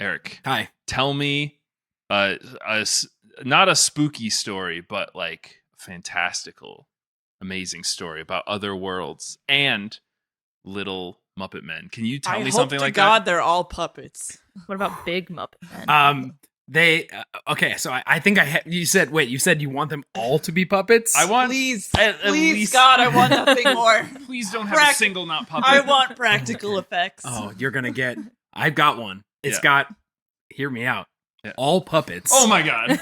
Eric. Hi. Tell me, not a spooky story, but like fantastical, amazing story about other worlds and little Muppet Men. Can you tell me something like God, that? they're all puppets. What about big Muppet Men? They okay. So I think you said you want them all to be puppets. I want Please, at please, least- God, I want nothing more. Please don't have a single not puppet. I want practical effects. Oh, you're gonna get. I've got one. It's Yeah. got. Hear me out. Yeah. All puppets. Oh my god.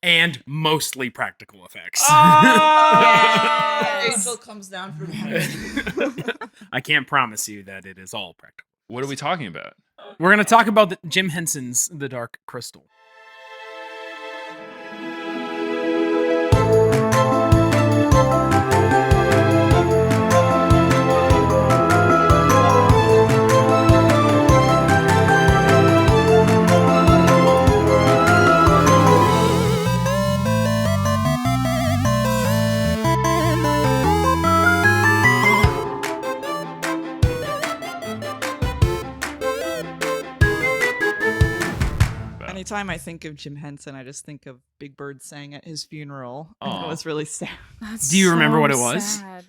And mostly practical effects. Yes. Angel comes down from heaven. I can't promise you that it is all practical. What are we talking about? We're gonna talk about Jim Henson's The Dark Crystal. Anytime I think of Jim Henson, I just think of Big Bird sang at his funeral. Aw. It was really sad. That's Do you remember what it so was? sad.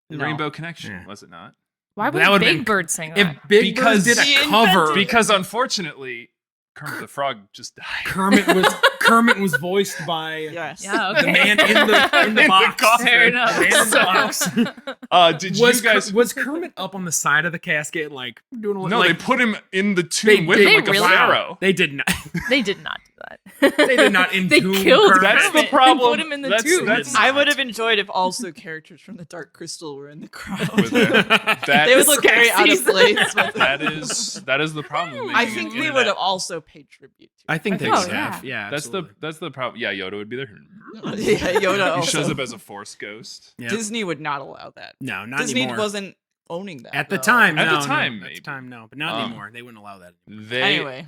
The No. Rainbow Connection, Yeah. was it not? Why That would would've Big been- Bird sing If that? Big Bird Because did he a cover, invented- Because unfortunately, Kermit the Frog just died. Kermit was voiced by Yes. Yeah, okay. the man in the box. coffin. Fair enough. The man in the box. Did Was you guys? was Kermit up on the side of the casket, like doing a No, like, they put him in the tomb with did- him like a really? pharaoh. They did not. They did not do that. They did not They entomb killed Kermit. That's the Kermit problem. and put him in the That's- tomb. that's- I would have enjoyed if also characters from the Dark Crystal were in the crowd. With it. That They would is- look very out of place. With that is the problem. with I making think an we internet. would have also paid tribute to I think they think would so. have. Yeah, That's absolutely. the problem. Yeah, Yoda would be there. it. Yeah, Yoda He shows also. up as a Force ghost. Yeah. Disney would not allow that. No, not Disney anymore. wasn't owning that. At the though. time, At the no, no. time, At maybe. the time, no, but not Um, anymore. They wouldn't allow that. They Anyway.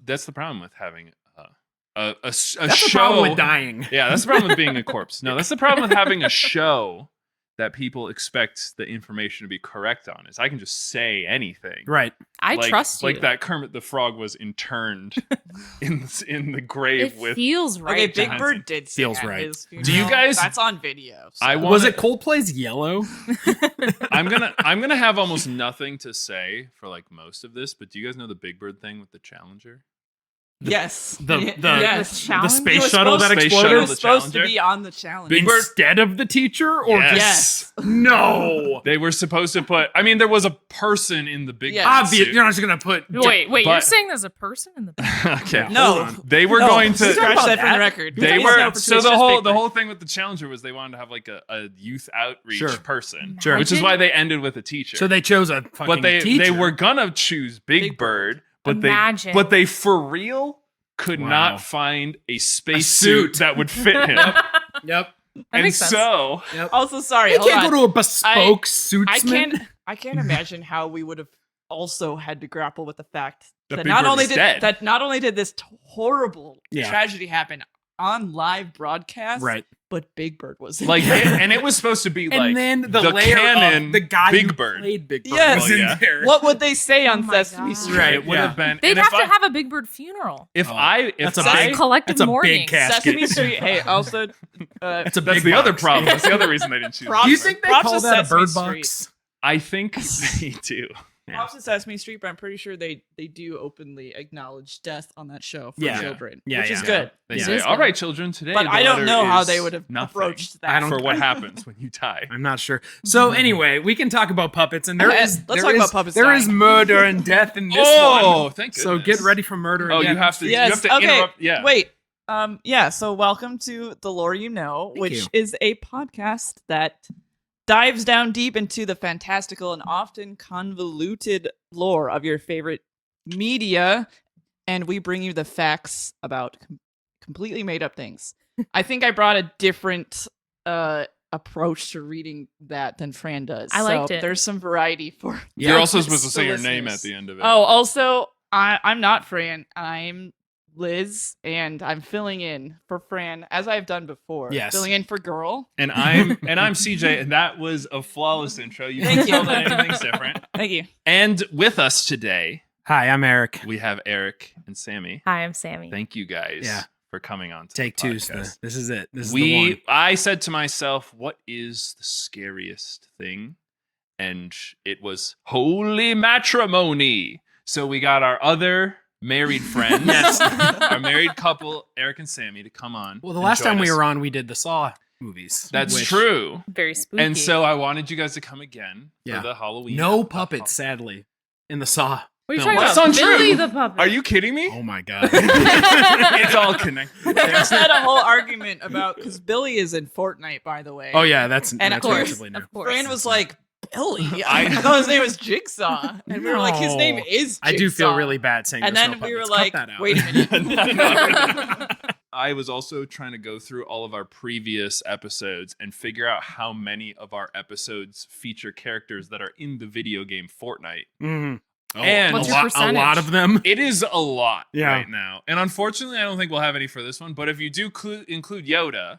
that's the problem with having a That's show. the problem with dying. Yeah, that's the problem with being a corpse. No, that's the problem with having a show that people expect the information to be correct on. Is I can just say anything. Right. I Like- trust you. Like that Kermit the Frog was interned in the grave It with. feels right. Okay, Big Johnson. Bird did sing Feels at right. his funeral. Do you guys- That's on video. So. I Was wanna- it Coldplay's Yellow? I'm gonna have almost nothing to say for like most of this, but do you guys know the Big Bird thing with the Challenger? Yes. The yes. challenge? the He space was shuttle that supposed- Space He exploded shuttle, was the supposed to Challenger? be on the challenge. Big Bird- instead of the teacher, or Yes. Yes. no? They were supposed to put. I mean, there was a person in the Big Yeah. Bird Obvious. suit. You're not just gonna put. Wait, you're but- saying there's a person in the back? Okay. No. Hold on. They were No, going to. scratch about that from that. the record. They Please were don't so pursue the Big whole Bird. thing with the Challenger was they wanted to have like a youth outreach Sure. person, Sure. which is why they ended with a teacher. So they chose a fucking but they teacher. were gonna choose Big, Big Bird, Bird. but Imagine. they for real could Wow. not find a space suit. suit that would fit him. Yep. That And makes sense. so Also, sorry. You hold can't on. go to a bespoke suitsman. I can't imagine how we would have also had to grapple with the fact The that Big not Bird only is did dead. that not only did this horrible Yeah. tragedy happen on live broadcast, Right. but Big Bird was in like, there. and it was supposed to be like And then the the layer canon of the guy Big who Bird. played Big Bird Yes. was in Yeah. there. What would they say on Oh my Sesame God. Street? Right. it would yeah. have been. They'd and have if to I, have a Big Bird funeral. if Oh, I, if that's a I, big- collective That's a mourning. big casket. Sesame Street. Hey, also, That's a that's big the other box. problem. That's the other reason they didn't choose. Props- Do you Big Bird. think they Props call to that a Sesame bird Street. box? I think they do. props to Sesame Street, but I'm pretty sure they do openly acknowledge death on that show for Yeah. children, Yeah, which is yeah. good. They It say, is "All good. right, children, today." But the I don't letter know how is they would have nothing approached that. I don't- for what happens when you die. I'm not sure. So anyway, we can talk about puppets, and there Okay, is let's there talk is- about puppets There is dying. murder and death in this Oh, one. thank So goodness. get ready for murder. And Oh, death. you have to. Yes. You have to Okay. interrupt. Yeah. Wait. Yeah. So welcome to The Lore You Know, Thank which you. is a podcast that dives down deep into the fantastical and often convoluted lore of your favorite media, and we bring you the facts about completely made up things. I think I brought a different approach to reading that than Fran does. I liked so it. There's some variety for. You're also the supposed to say your name listeners. at the end of it. Oh, also, I'm not Fran. I'm Liz, and I'm filling in for Fran as I've done before. Yes. Filling in for Girl. And I'm CJ, and that was a flawless intro. You Thank can't tell you. that anything's different. Thank you. And with us today, Hi, I'm Eric. We have Eric and Sammy. Hi, I'm Sammy. Thank you guys Yeah. for coming on to Take the two's podcast. this is it. This is the one. I said to myself, what is the scariest thing? And it was holy matrimony. So we got our other married friends, Yes. our married couple, Eric and Sammy, to come on. Well, the and last join time we us. were on, we did the Saw movies. That's which- true. Very spooky. And so I wanted you guys to come again Yeah. for the Halloween. No puppets, sadly, in the Saw. what are you film. talking That's about? untrue. Billy the puppet. Are you kidding me? Oh my god. It's all connected. We just had a whole argument about because Billy is in Fortnite, by the way. Oh yeah, that's And that's of course, relatively new. Of course. Fran was like, Billy. I- I thought his name was Jigsaw, and we were like, his name No. is Jigsaw. I do feel really bad saying. And there's then no we were puppets. like, Cut that out. wait a minute. I was also trying to go through all of our previous episodes and figure out how many of our episodes feature characters that are in the video game Fortnite. Mhm. Oh, And- What's a your lot, percentage? a lot of them. It is a lot Yeah. right now. And unfortunately, I don't think we'll have any for this one. But if you do include Yoda,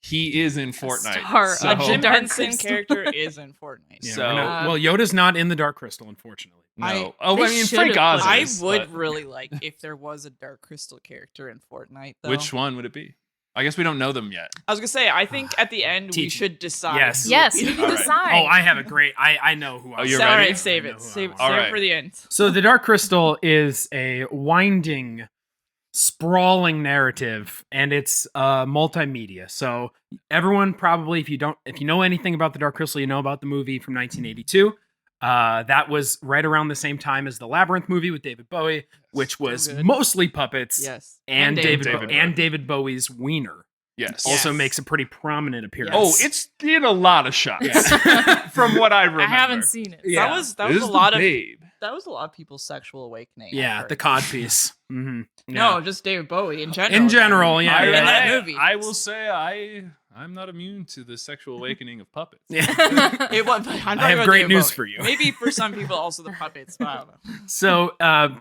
he is in Fortnite. star So- A Jim Dark Henson Crystal. character is in Fortnite. Yeah, So- we're not- well, Yoda's not in the Dark Crystal, unfortunately. No. I- I they mean, should've Frank Oz put- I is, would but really like if there was a Dark Crystal character in Fortnite, though. Which one would it be? I guess we don't know them yet. I was gonna say, I think at the end we Teach- should decide. Yes. who Yes, it you is. can All right. decide. Oh, I have a great. I know who. I Oh, you're All ready? right, save I know it. who I Save want. All it right. for the end. So the Dark Crystal is a winding, sprawling narrative, and it's multimedia. So everyone probably, if you know anything about the Dark Crystal, you know about the movie from 1982. That was right around the same time as the Labyrinth movie with David Bowie, which was good. mostly puppets. Yes. And David David Bowie's wiener Yes. also Yes. makes a pretty prominent appearance. Oh, it's in a lot of shots from what I remember. I haven't seen it. Yeah. That was It a is the lot of babe. people's sexual awakening. I've yeah, heard. the cod piece. Mm-hmm. No, just David Bowie in general. In general, yeah. I, In yeah. that movie. I will say I'm not immune to the sexual awakening of puppets. Yeah. It was, I'm talking I have about great David news Bowie. for you. Maybe for some people, also the puppets. But I don't know. So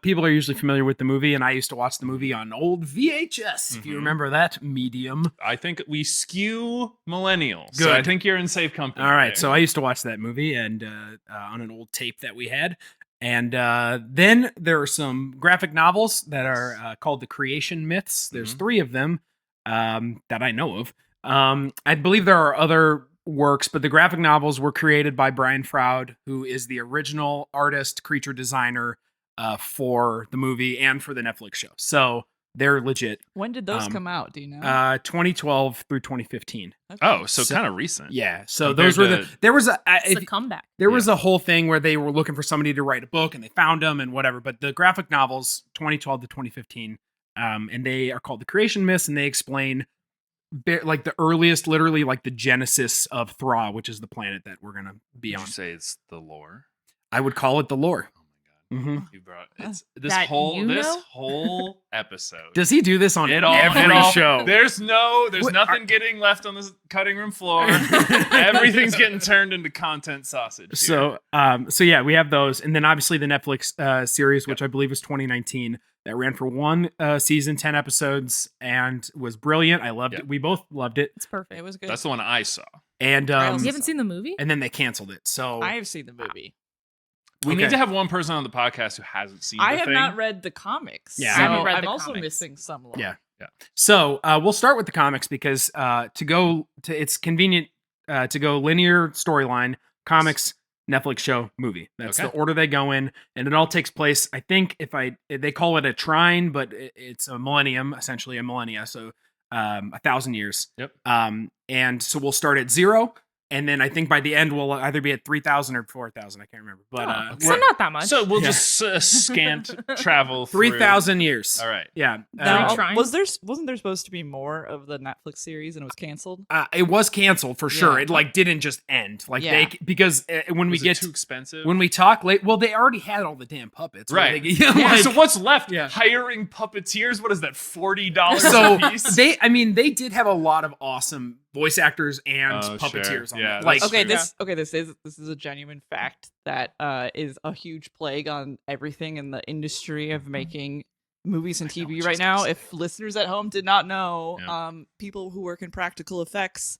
people are usually familiar with the movie, and I used to watch the movie on old VHS, if you Mhm. remember that medium. I think we skew millennials. So Good. I think you're in safe company. All right, there. so I used to watch that movie and on an old tape that we had. And then there are some graphic novels that are called the Creation Myths. There's Mhm. 3 of them that I know of. I believe there are other works, but the graphic novels were created by Brian Froud, who is the original artist, creature designer for the movie and for the Netflix show. So they're legit. When did those Um, come out? Do you know? 2012 through 2015. Okay. Oh, so So- kind of recent. Yeah. So Compared those were to- the. There was a. It's a comeback. There was a whole thing where they were looking for somebody to write a book and they found them and whatever. But the graphic novels, 2012 to 2015, and they are called the Creation Myths, and they explain like the earliest, literally like the genesis of Thra, which is the planet that we're gonna be Did on. you say it's the lore? I would call it the lore. Oh my god. hmm You brought it's this That whole you know? whole episode. Does he do this on It all- every it all- show? There's What- nothing getting left on this cutting room floor. Everything's getting turned into content sausage. Here. So yeah, we have those, and then obviously the Netflix series, which I believe was 2019, that ran for 1 season, 10 episodes, and was brilliant. I loved Yeah. it. We both loved it, It's perfect. It was good. That's the one I saw. and I also- You haven't seen the movie? and then they canceled it. So I have seen the movie. We need Okay. to have one person on the podcast who hasn't seen. I the have thing. not read the comics. Yeah, I so haven't read I'm the also comics. missing some lore. Yeah. So we'll start with the comics because it's convenient to go linear storyline, comics, Netflix show, movie. That's Okay. the order they go in, and it all takes place. I think they call it a trine, but it's a millennium, essentially a millennia. So 1,000 years. Yep. And so we'll start at 0. And then I think by the end we'll either be at 3,000 or 4,000. I can't remember, but Oh, So not that much. So we'll Yeah. just scant travel through. 3,000 years. All right. Yeah. Now, Three trines? wasn't there supposed to be more of the Netflix series and it was canceled? It was canceled for sure. Yeah. It like didn't just end like Yeah. because when we Was it get too expensive. when we talk late, well, they already had all the damn puppets, Right. Like, yeah, Yeah, like- so what's left? Yeah. Hiring puppeteers. What is that? $40 so a piece. they did have a lot of awesome voice actors and Oh, puppeteers sure. on Yeah, it. Like, that's Okay, true. this is a genuine fact that is a huge plague on everything in the industry of making movies and I know TV what right she's now. gonna If listeners at home did not know, Yeah. people who work in practical effects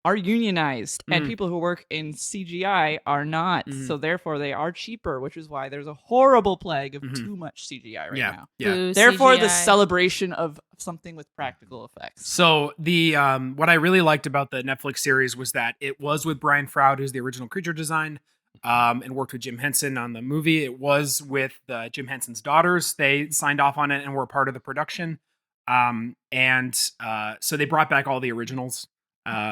are unionized, and Mm. people who work in CGI are not. Mhm. So therefore, they are cheaper, which is why there's a horrible plague of Mhm. too much CGI right Yeah. now. Yeah. Boo, Therefore, the CGI. celebration of something with practical effects. So the what I really liked about the Netflix series was that it was with Brian Froud, who's the original creature design, and worked with Jim Henson on the movie. It was with Jim Henson's daughters. They signed off on it and were part of the production. So they brought back all the originals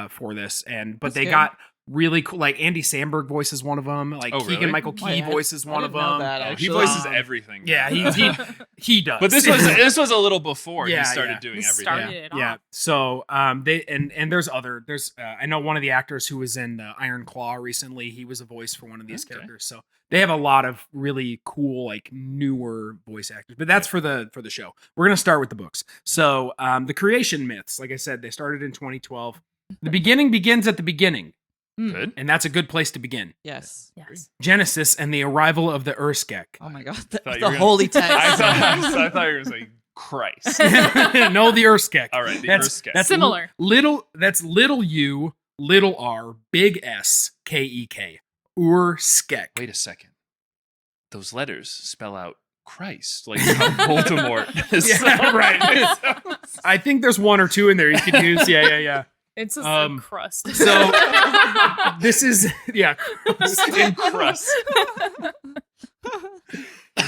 for this, but That's they good. got really cool. Like Andy Samberg voices one of them. Like Oh, Keegan really? Michael Oh, Key yeah. voices I one of didn't know them. that, Oh, he actually. voices everything. Yeah, now. he does. But this was a little before he Yeah, started yeah. doing He everything. started it Yeah. off. So they and there's I know one of the actors who was in Iron Claw recently. He was a voice for one of these Okay. characters. So they have a lot of really cool, like newer voice actors. But that's for the show. We're gonna start with the books. So the creation myths, like I said, they started in 2012. The beginning begins at the beginning, Good. and that's a good place to begin. Yes. Yes. Genesis and the arrival of the Urskek. Oh my god, Thought the you were gonna- holy text. I thought you were saying Christ. No, the Urskek. All right, the That's Urskek. that's Similar. Little. That's little U, little R, big S, Kek. Urskek. Wait a second. Those letters spell out Christ, like how Voldemort. Is Yeah, right. I think there's one or two in there you could use. Yeah. It's just Um, a crust. So this is in crust.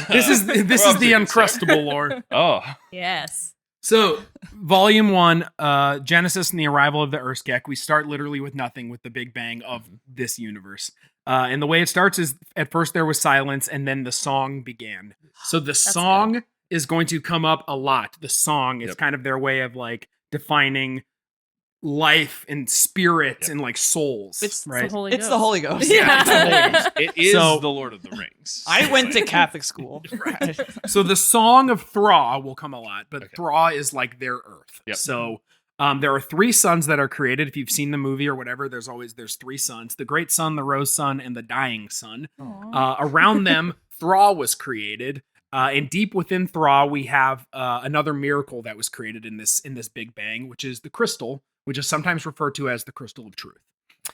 this is We're off the to a good start. uncrustable lore. Oh, yes. So volume 1, Genesis and the arrival of the Urskek. We start literally with nothing, with the Big Bang of this universe. And the way it starts is at first there was silence, and then the song began. So the song is going to come up a lot. The song is Yep. kind of their way of like defining life and spirit Yep. and like souls. It's right? The Holy It's Ghost. the Holy Ghost. Yeah. It's the Holy Ghost. it is So- the Lord of the Rings. I went to Catholic school. So the song of Thra will come a lot, but Okay. Thra is like their Earth. Yep. So there are 3 suns that are created. If you've seen the movie or whatever, there's 3 suns: the Great Sun, the Rose Sun, and the Dying Sun. Aw. Around them, Thra was created. And deep within Thra, we have another miracle that was created in this Big Bang, which is the crystal, which is sometimes referred to as the crystal of truth.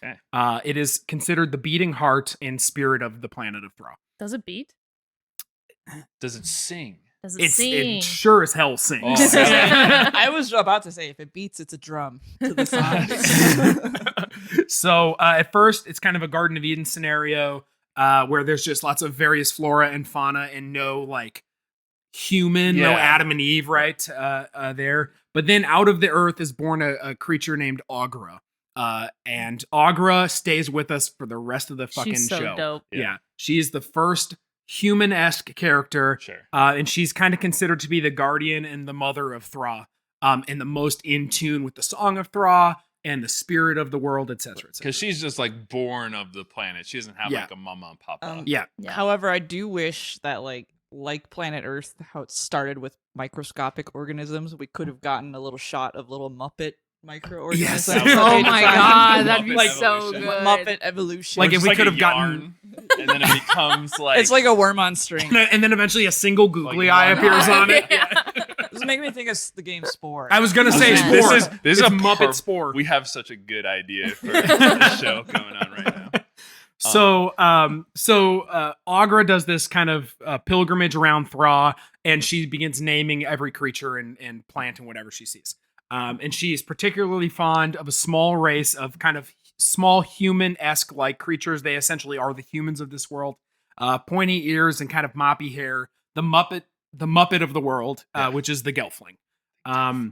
Okay. It is considered the beating heart and spirit of the planet of Thra. Does it beat? Does it sing? Does it sing? It sure as hell sings. Oh, I was about to say, if it beats, it's a drum to the song. So at first, it's kind of a Garden of Eden scenario where there's just lots of various flora and fauna and no like human, no Yeah. Adam and Eve, right there. But then out of the earth is born a creature named Aughra. And Aughra stays with us for the rest of the fucking She's so show. dope. Yeah. She's the first human-esque character. Sure. And she's kind of considered to be the guardian and the mother of Thra, and the most in tune with the song of Thra and the spirit of the world, etc. Because she's just like born of the planet. She doesn't have Yeah. like a mama and papa. Yeah. Yeah. However, I do wish that like planet Earth, how it started with microscopic organisms, we could have gotten a little shot of little Muppet microorganisms. Yes. that Oh they my found. god, that'd be Muppet so evolution. good. Muppet evolution. Like Or if just we like could a have gotten- yarn, and then it becomes like it's like a worm on string. And then eventually a single googly Like eye one appears eye. on it. Yeah. This is making me think of the game Spore. I was gonna say This Spore. is It's a Muppet perf- Spore. We have such a good idea for the show going on right now. So Aughra does this kind of pilgrimage around Thra, and she begins naming every creature and plant and whatever she sees. And she is particularly fond of a small race of kind of small human-esque like creatures. They essentially are the humans of this world. Pointy ears and kind of moppy hair. The Muppet of the world, which is the Gelfling.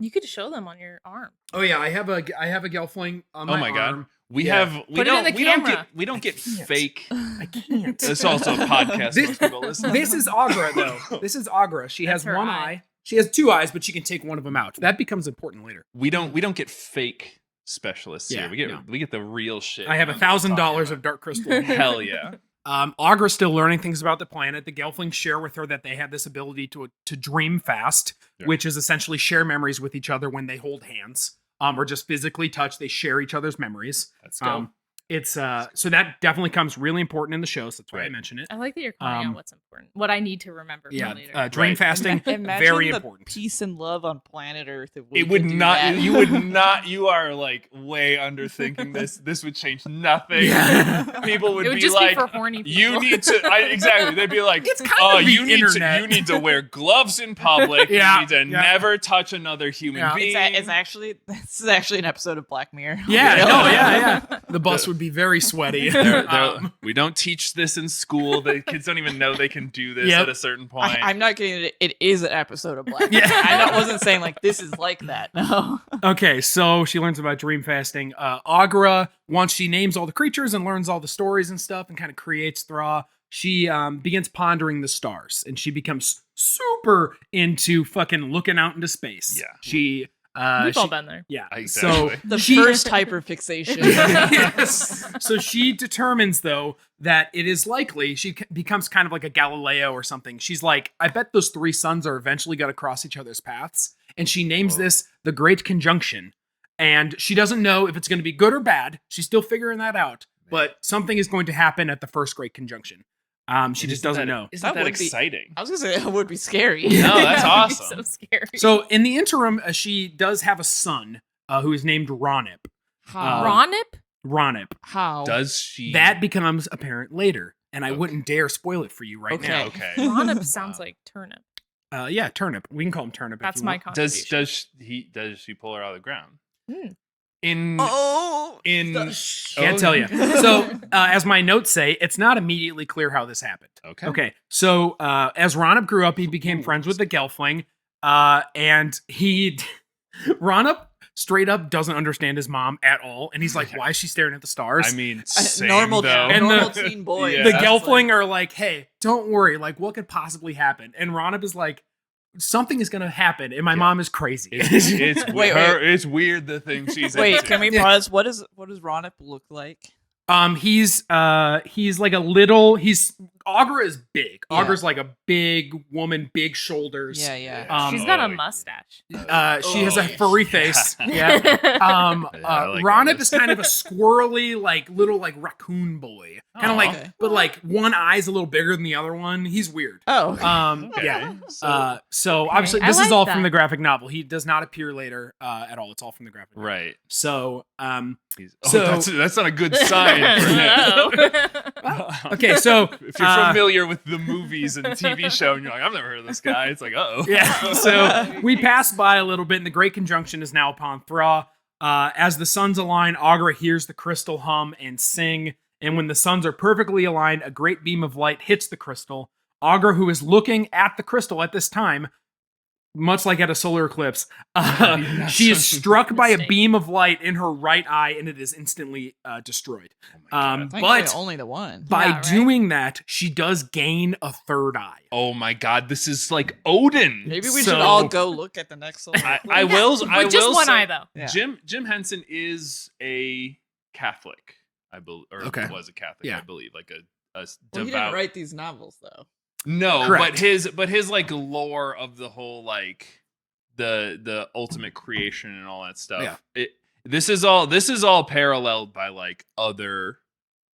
You could show them on your arm. Oh yeah, I have a Gelfling on Oh my my god. arm. We Yeah. have we Put it in don't the we don't camera. get we don't get can't. fake. I can't. It's also a podcast. This- most people listen. This is Aughra, though. This is Aughra. She That's has her one eye. eye. She has 2 eyes, but she can take one of them out. That becomes important later. We don't get fake specialists Yeah, here. We get no. we get the real shit. I have I'm talking $1,000 about. of dark crystal. Hell yeah. Aughra's still learning things about the planet. The Gelflings share with her that they have this ability to dream fast, Yeah. which is essentially share memories with each other when they hold hands, or just physically touch. They share each other's memories. Let's go. it's so that definitely comes really important in the show. So that's why I Right. mention it. I like that you're calling out what's important. What I need to remember Yeah, for later. dream Right. fasting, Imagine very the important. peace and love on planet Earth. If we It would could do not. that. You would not. You are like way underthinking this. This would change nothing. Yeah. People would It would be just like, be for horny people. "You need to." Exactly. They'd be like, It's kind of the you need internet." You need to wear gloves in public. Yeah, You need to yeah. never touch another human Yeah. being. It's actually this is actually an episode of Black Mirror. Yeah, Really? no, yeah. The bus would be very sweaty. We don't teach this in school. The kids don't even know they can do this Yep. at a certain point. I'm not kidding. It is an episode of Black Yeah. Mirror. Wasn't saying like this is like that. No. Okay, so she learns about dream fasting. Agra, once she names all the creatures and learns all the stories and stuff and kind of creates Thra, she begins pondering the stars and she becomes super into fucking looking out into space. Yeah. She We've all been there. yeah. Exactly. So The she, first hyperfixation. yes. So she determines though that it is likely she becomes kind of like a Galileo or something. She's like, I bet those three suns are eventually going to cross each other's paths, and she names this the Great Conjunction. And she doesn't know if it's going to be good or bad. She's still figuring that out, but something is going to happen at the first Great Conjunction. She just doesn't know. Isn't That that would be- exciting? I was gonna say it would be scary. No, that's That'd be awesome. so scary. So in the interim, she does have a son who is named Ronip. How? Ronip? Ronip. How? Does she? That becomes apparent later, and I Okay. wouldn't dare spoil it for you right Okay. now. Okay. Ronip sounds like turnip. Yeah, turnip. We can call him turnip. That's if you my want. contribution. Does she pull her out of the ground? Hmm. In Oh. Can't tell you. So, as my notes say, it's not immediately clear how this happened. Okay. Okay, so as Ronip grew up, he became friends with the Gelfling, and Ronip straight up doesn't understand his mom at all, and he's like, "Why is she staring at the stars?" I mean, same, normal, though. And normal the- teen boy. Yeah. the That's Gelfling like- are like, "Hey, don't worry. Like, what could possibly happen?" And Ronip is like, "Something is gonna happen, and my mom is crazy." It's Wait, it's weird the thing she's Wait, into. can we pause? What does Ronip look like? He's like a little. Agra is big. Yeah. Agra's like a big woman, big shoulders. Yeah. She's got a Oh, mustache. She has a Oh. furry face. Yeah. I like Ronip those. is kind of a squirrely, like little, like raccoon boy. Kind Oh, of like, okay. but like one eye's a little bigger than the other one. He's weird. Oh. Okay. Yeah. So, So obviously, I this is like all that. from the graphic novel. He does not appear later at all. It's all from the graphic novel. right. So, So that's not a good sign for him. Uh-oh. okay, so If you're familiar with the movies and TV show, and you're like, I've never heard of this guy. It's like, oh. yeah. So we passed by a little bit, and the Great Conjunction is now upon Thra. As the suns align, Agra hears the crystal hum and sing. And when the suns are perfectly aligned, a great beam of light hits the crystal. Agra, who is looking at the crystal at this time, much like at a solar eclipse, she is struck by a Mistake. beam of light in her right eye, and it is instantly destroyed. Thankfully, But only the one. by Yeah, right? doing that, she does gain a third eye. Oh my God, this is like Odin. Maybe we So- should all go look at the next one. I will. I With just will one say, eye, though. Yeah. Jim Henson is a Catholic, I believe, or Okay. was a Catholic, Yeah. I believe, like a Well, he didn't devout. write these novels though. No, Correct. but his like lore of the whole like the ultimate creation and all that stuff. Yeah. This is all paralleled by like other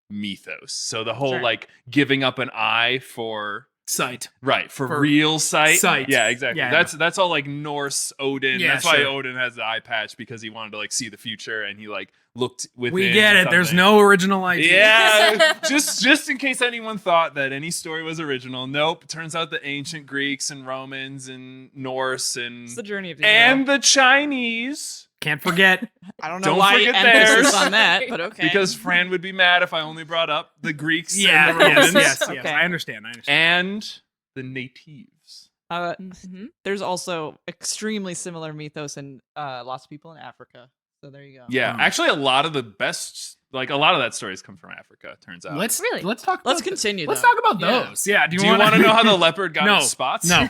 mythos. So the whole Sure. like giving up an eye for Sight. for For real sight. sight. Yeah, exactly. Yeah, That's all like Norse Odin. Yeah, That's why sure. Odin has the eye patch, because he wanted to like see the future and he like looked within. We get it. There's something. no original idea. Yeah, just in case anyone thought that any story was original. Nope. It turns out the ancient Greeks and Romans and Norse and It's the journey of the hero. and the Chinese, Can't forget. I don't know don't why forget emphasis theirs. on that, but okay. because Fran would be mad if I only brought up the Greeks Yeah, and the Romans yes. Okay. I understand. and the natives. Mhm. there's also extremely similar mythos in lots of people in Africa. So there you go. Yeah, actually, a lot of the best, like a lot of that stories come from Africa. Turns out. Let's Really? let's talk. Let's about continue. Let's though. talk about Yeah. those. Yeah. Do you want to know how the leopard got No, its spots? No.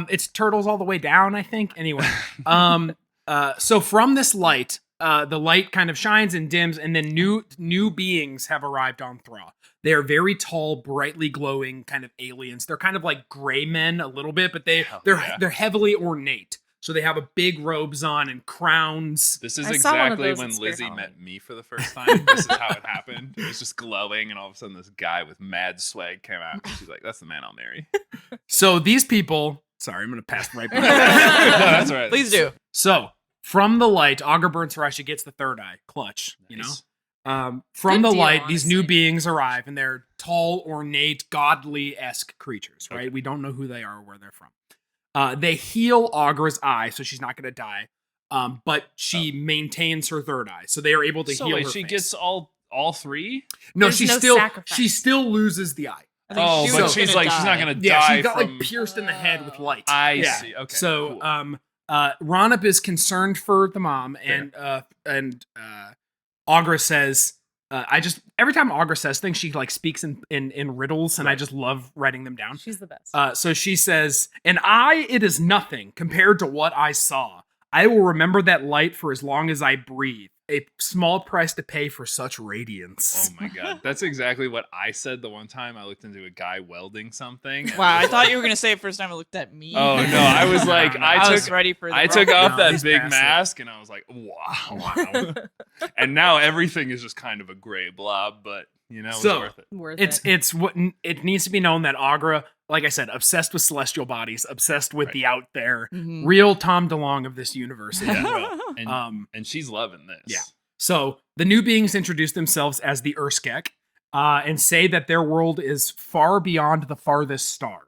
It's turtles all the way down, I think. Anyway. So from this light, the light kind of shines and dims, and then new beings have arrived on Thra. They are very tall, brightly glowing kind of aliens. They're kind of like gray men a little bit, but Hell they're yeah. they're heavily ornate. So they have a big robes on and crowns. This is I saw one of exactly those when at Spirit Lizzie Halloween. met me for the first time. This is how it happened. It was just glowing, and all of a sudden, this guy with mad swag came out. And she's like, "That's the man I'll marry." So these people, sorry, I'm going to pass right by. No, that's all right. Please do. So from the light, Augur burns Horatia gets the third eye, clutch, you know? Nice. From Good the deal, light, these new honestly. beings arrive, and they're tall, ornate, godly-esque creatures, right? Okay. We don't know who they are or where they're from. They heal Augur's eye, so she's not going to die, but she maintains her third eye, so they are able to So heal wait, her she face. gets all three? No, There's she no still sacrifice. she still loses the eye. I think Oh, she but was she's gonna like, she's not die. gonna Yeah, die she got from. like pierced in the head with light. I Yeah. see. Okay. So, cool. Ronip is concerned for the mom, and Augur says, every time Augur says things, she like speaks in riddles, and I Right. just love writing them down. She's the best. So she says, "An eye, it is nothing compared to what I saw. I will remember that light for as long as I breathe. A small price to pay for such radiance." Oh my god, that's exactly what I said the one time I looked into a guy welding something. and Wow, it I was thought like- you were gonna say it first time I looked at me. Oh no, I was like, No, no, I I was took ready for. The I took wrong- off No, that he's big past it. mask, and I was like, wow. And now everything is just kind of a gray blob, but you know, it's So, worth it. Worth It's what it needs to be known that Augur, like I said, obsessed with celestial bodies, obsessed with Right. the out there, Mhm. real Tom DeLonge of this universe, if you will. And, and she's loving this. yeah. So the new beings introduce themselves as the Urskek, and say that their world is far beyond the farthest star.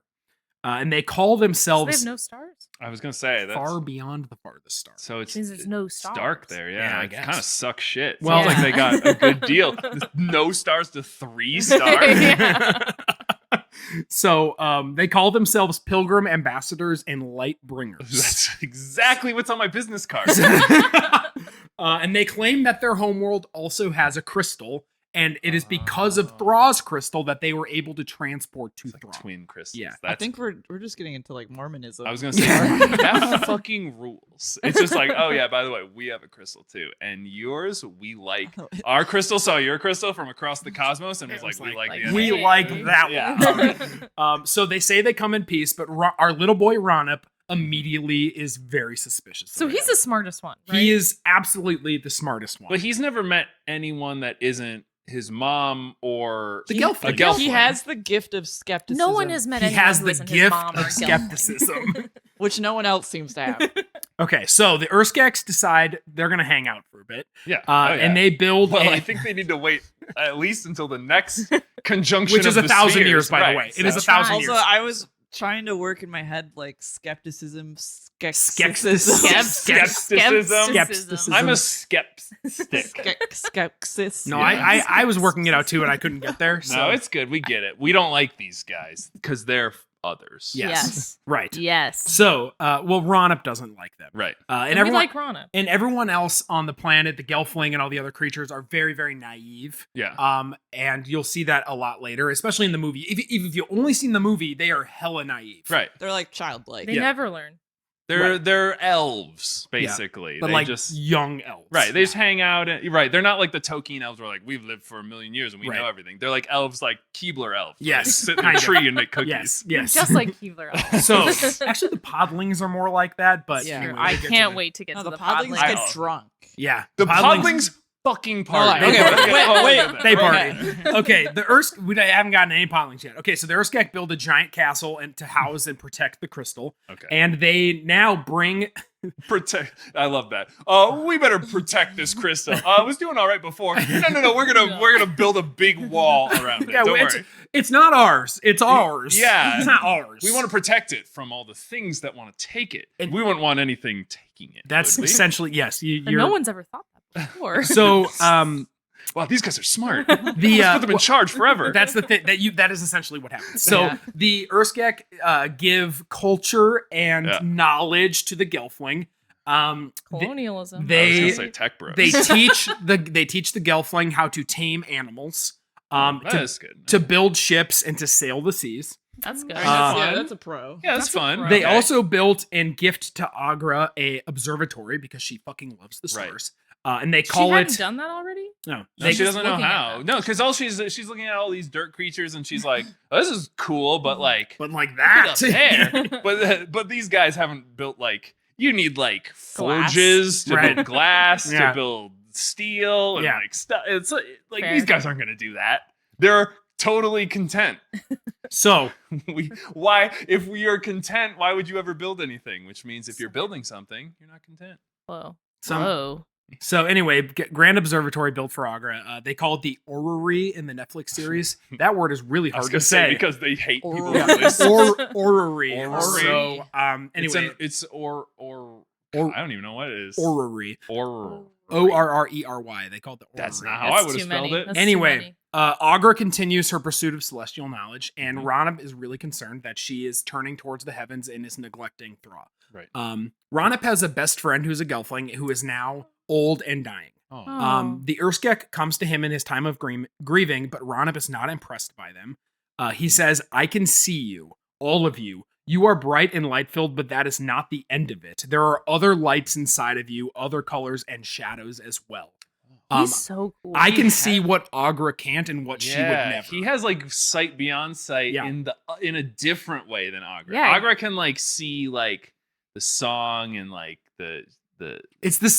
And they call So they themselves have no stars. I was gonna say that's far beyond the farthest star. so it's Means there's no it's dark stars. there. Yeah, Yeah, I it guess. kind of sucks shit. Well- Sounds like they got a good deal. No stars to 3 stars. Yeah. So they call themselves pilgrim ambassadors and light bringers. That's exactly what's on my business card. And they claim that their homeworld also has a crystal, and it is because of Oh. Thrall's crystal that they were able to transport to It's like Thrall. twin crystals. Yeah. I think we're just getting into like Mormonism. I was gonna say that fucking rules. It's just like, oh yeah, by the way, we have a crystal too, and yours we like. Our crystal saw your crystal from across the cosmos, and was It like, was we like, like the we other. like that Yeah. one. So they say they come in peace, but our little boy Ronip immediately is very suspicious. So of he's them. the smartest one, right? He is absolutely the smartest one. But he's never met anyone that isn't his mom or The He- Gelfling. a Gelfling. He has the gift of skepticism. No one has met He anyone has who the isn't his gift mom or of Gelfling. skepticism. which no one else seems to have. Okay, so the Urskeks decide they're going to hang out for a bit. Yeah. And they build Well, a- I think they need to wait at least until the next conjunction, Which is of 1,000 spheres. years, by the Right, way. It is so- 1,000 Also, years. I was trying to work in my head like skepticism, Skepticism. Skepticism. Skepticism. I'm a skeptic. Skepsis. No, Yeah. I was working it out too, and I couldn't get there. So. No, it's good. We get it. We don't like these guys because they're others. Yes. Yes. Right. Yes. So, Ronip doesn't like them. Right. And And we everyone like Rana. and everyone else on the planet, the Gelfling and all the other creatures, are very, very naive. Yeah. And you'll see that a lot later, especially in the movie. If you've only seen the movie, they are hella naive. Right. They're like childlike. They Yeah. never learn. They're elves basically. But they like just young elves. right. They just hang out. And, right. They're not like the Tolkien elves where like we've lived for 1,000,000 years and we Right. know everything. They're like elves, like Keebler elves. where Yes, They sit in kind a of. tree and make cookies. Yes. Yes. Just like Keebler. Elves. So actually, the Podlings are more like that. But Yeah. anyway, I we'll get to can't the- wait to get No, to the the podlings podlings. get drunk. Yeah. The podlings fucking party. Okay, wait. They Okay. party. Okay, the we haven't gotten any podlings yet. Okay, so the Urskek build a giant castle and to house and protect the crystal, Okay. and they now bring. Protect. I love that. We better protect this crystal. It was doing all right before. No. We're gonna build a big wall around it. Yeah, Don't it's, worry. it's not ours. It's ours. Yeah. it's not ours. We want to protect it from all the things that want to take it. And- We wouldn't want anything taking it. That's would we? essentially yes. But You're, no one's ever thought that before. so Wow, these guys are smart. the Let's put them in charge forever. That's the thing that is essentially what happens. So Yeah. the Urskek give culture and Yeah. knowledge to the Gelfling. Colonialism. I was they gonna say tech bros. they teach the Gelfling how to tame animals, that is good. to build ships and to sail the seas. That's good. That's a pro. Yeah, that's That's a fun. pro. They Okay. also built and gift to Agra a observatory because she fucking loves the Right. stars. And they She call hadn't it done that already? no. No, They, she just doesn't know looking at how. them. No, because all she's looking at all these dirt creatures and she's like, oh, "This is cool," but like, but like look that. up there. but these guys haven't built like you need like Glass. forges to Right. build glass, Yeah. to build steel, and Yeah. like stuff. It's like Fair. these guys aren't gonna do that. They're totally content. So Why, if we are content, why would you ever build anything? Which means if you're building something, you're not content. Whoa. some Whoa. So anyway, Grand Observatory built for Agra. They call it the orrery in the Netflix series. That word is really I was hard gonna to say say. because they hate people. Orrery. who Yeah, listen. orrery. Orrery. So It's anyway, or Or- I don't even know what it is. orrery. Or ORRERY. They call it the orrery. That's not how That's I would have too spelled many. it. That's too Anyway, many. Agra continues her pursuit of celestial knowledge, and Mhm. Ranab is really concerned that she is turning towards the heavens and is neglecting Thra. Right. Ranab has a best friend who's a Gelfling who is now old and dying. Oh. Oh. The Urskek comes to him in his time of grieving, but Ranab is not impressed by them. He says, I can see you, all of you. You are bright and light-filled, but that is not the end of it. There are other lights inside of you, other colors and shadows as well. He's so cool. I can He see had- what Agra can't and what she would never. He has like sight beyond sight Yeah. in a different way than Agra. Yeah. Agra can like see like the song and like the It's the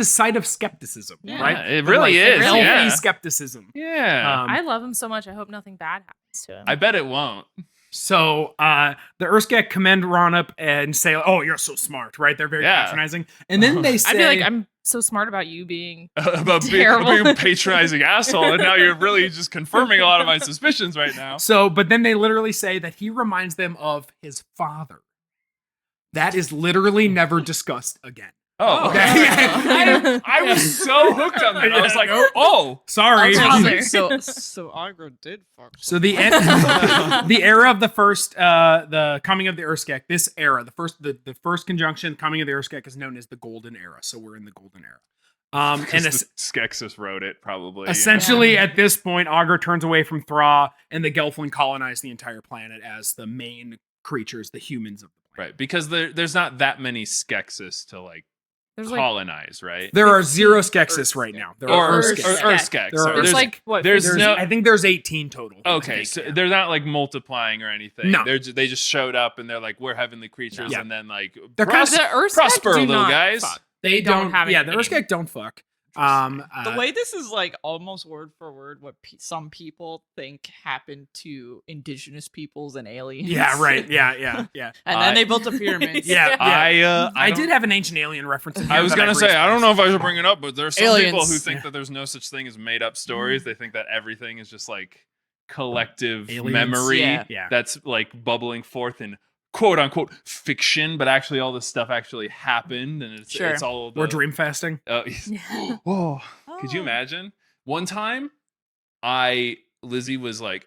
sight of skepticism, Yeah. right? it The, really is. healthy Yeah. skepticism. Yeah. I love him so much. I hope nothing bad happens to him. I bet it won't. So the Urskek commend Ronup and say, "Oh, you're so smart," right? They're very Yeah. patronizing, and then they say, I'd be like, I'm so smart about you being. About Terrible. being a patronizing asshole, and now you're really just confirming a lot of my suspicions right now. So, but then they literally say that he reminds them of his father. That is literally never discussed again. Oh, okay. I was so hooked on that. I was like, oh, Sorry. I'll take it. So Agra did fuck. So the end, the era of the first, the coming of the Urskek. This era, the first conjunction, coming of the Urskek, is known as the Golden Era. So we're in the Golden Era. And Skeksis wrote it probably. essentially, at this point, Agra turns away from Thra, and the Gelfling colonize the entire planet as the main creatures, the humans of the planet. Right, because there's not that many Skeksis to like There's like colonize, right? There are 0 Skeksis right now. There are Or Urskek. Urskek. There are- Sorry. there's like what? there's There's, no- I think there's 18 total. I Okay, think, so yeah. they're not like multiplying or anything. No. They just showed up and they're like, we're heavenly creatures, Yeah. and then like They're kind of- the Urskek prosper, do little not guys. fuck. they don't have Yeah, the anything. Urskek don't fuck. The way this is like almost word for word what some people think happened to indigenous peoples and aliens. Yeah, right. Yeah. And then they built the pyramids. Yeah. I did have an ancient alien reference. In here I was that gonna say, breezed I don't past. know if I should bring it up, but there's some people Aliens. who think that there's no such thing as made up stories. They think that everything is just like collective Aliens. memory Yeah. that's like bubbling forth in quote unquote fiction, but actually all this stuff actually happened, and Sure. it's all the, We're dream fasting. oh, could you imagine? One time, Lizzie was like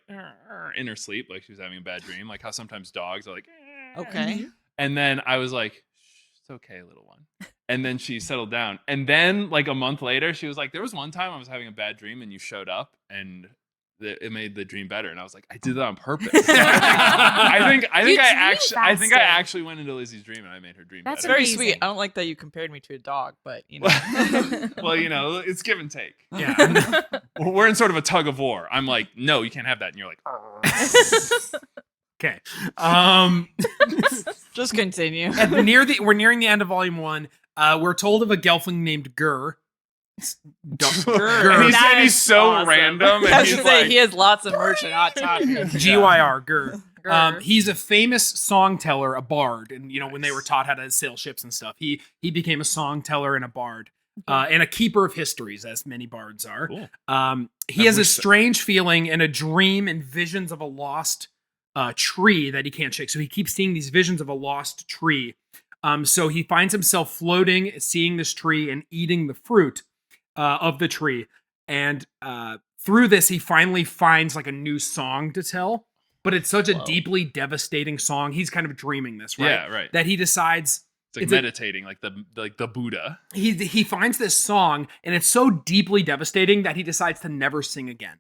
in her sleep, like she was having a bad dream, like how sometimes dogs are like, Okay. and then I was like, "Shh, it's okay, little one. And then she settled down. And then like a month later, she was like, there was one time I was having a bad dream and you showed up and it made the dream better. And I was like, I did that on purpose. I think You I dream faster. actually went into Lizzie's dream and I made her dream That's better. Very amazing. sweet. I don't like that you compared me to a dog, but you know. Well, you know, it's give and take. Yeah. We're in sort of a tug of war. I'm like, no, you can't have that. And you're like, Okay. Just continue. We're nearing the end of Volume 1. We're told of a Gelfling named Gur. and That he's is so awesome. random. I And was he's gonna say like, he has lots of merch and hot topics. Gyr, Gur. Grr. He's a famous song teller, a bard, and you know when they were taught how to sail ships and stuff, he became a song teller and a bard, and a keeper of histories, as many bards are. Cool. He I has a wish so. strange feeling and a dream and visions of a lost tree that he can't shake. So he keeps seeing these visions of a lost tree. So he finds himself floating, seeing this tree and eating the fruit of the tree, and through this, he finally finds like a new song to tell. But it's such a Whoa. deeply devastating song. He's kind of dreaming this, right? yeah, right. That he decides It's like it's a- meditating, like the Buddha. he finds this song, and it's so deeply devastating that he decides to never sing again.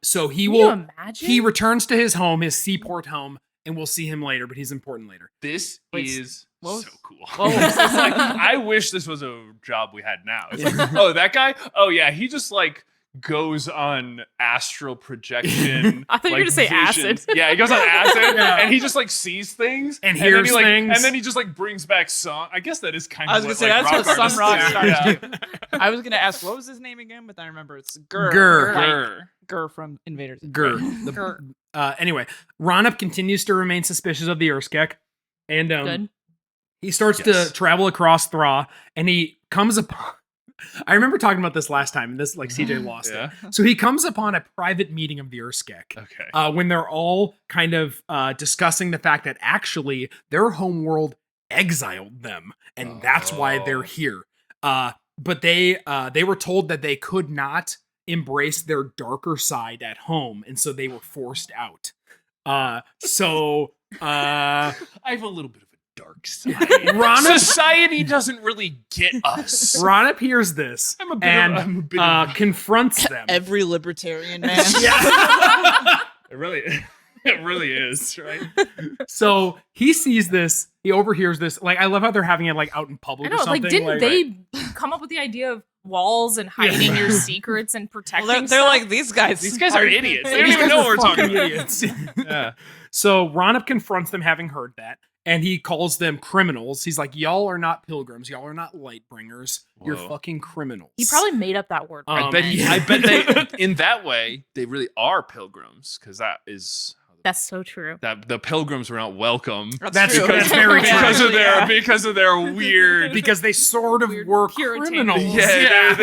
So he Can will. you imagine? He returns to his home, his seaport home, and we'll see him later. But he's important later. This Wait, is what was- so cool. what was- It's like, I wish this was a job we had now. It's like, oh, that guy? Oh, yeah, he just like goes on astral projection. I thought you were gonna say acid. Yeah, he goes on acid, Yeah. and he just like sees things And then hears he, like, things. and then he just like brings back song. I guess that is kind of. I was gonna say what, like, that's what rock some rock artists stars do. do. I was gonna ask what was his name again, but then I remember it's Gur. Gur. Like Grr. Gur from Invaders. Gur. Gur. Anyway, Ronup continues to remain suspicious of the Urskek, and Good. he starts to travel across Thra, and he comes upon. I remember talking about this last time, and this like CJ lost Yeah. it. So he comes upon a private meeting of the Urskek. Okay. When they're all kind of discussing the fact that actually their homeworld exiled them, and that's why they're Oh. here. But they were told that they could not embrace their darker side at home, and so they were forced out. I have a little bit of a dark side. Ronup, Society doesn't really get us. Ronup hears this I'm a bit and of, I'm a bit of, confronts them. Every libertarian man. it really is, right? So he sees this, he overhears this. Like, I love how they're having it like out in I public know. or something. Like, didn't they come up with the idea of walls and hiding your secrets and protecting? Well, they're stuff? like these guys. These guys are idiots. They don't These even guys know are what we're talking fucking about. idiots. Yeah. So Ronup confronts them, having heard that, and he calls them criminals. He's like, "Y'all are not pilgrims. Y'all are not light bringers. You're Whoa. fucking criminals." He probably made up that word. I bet they, in that way, they really are pilgrims, because that is That's so true. that the pilgrims were not welcome That's true. true. That's very true. because of their weird. because they sort of Weird were Puritan. criminals. Yeah,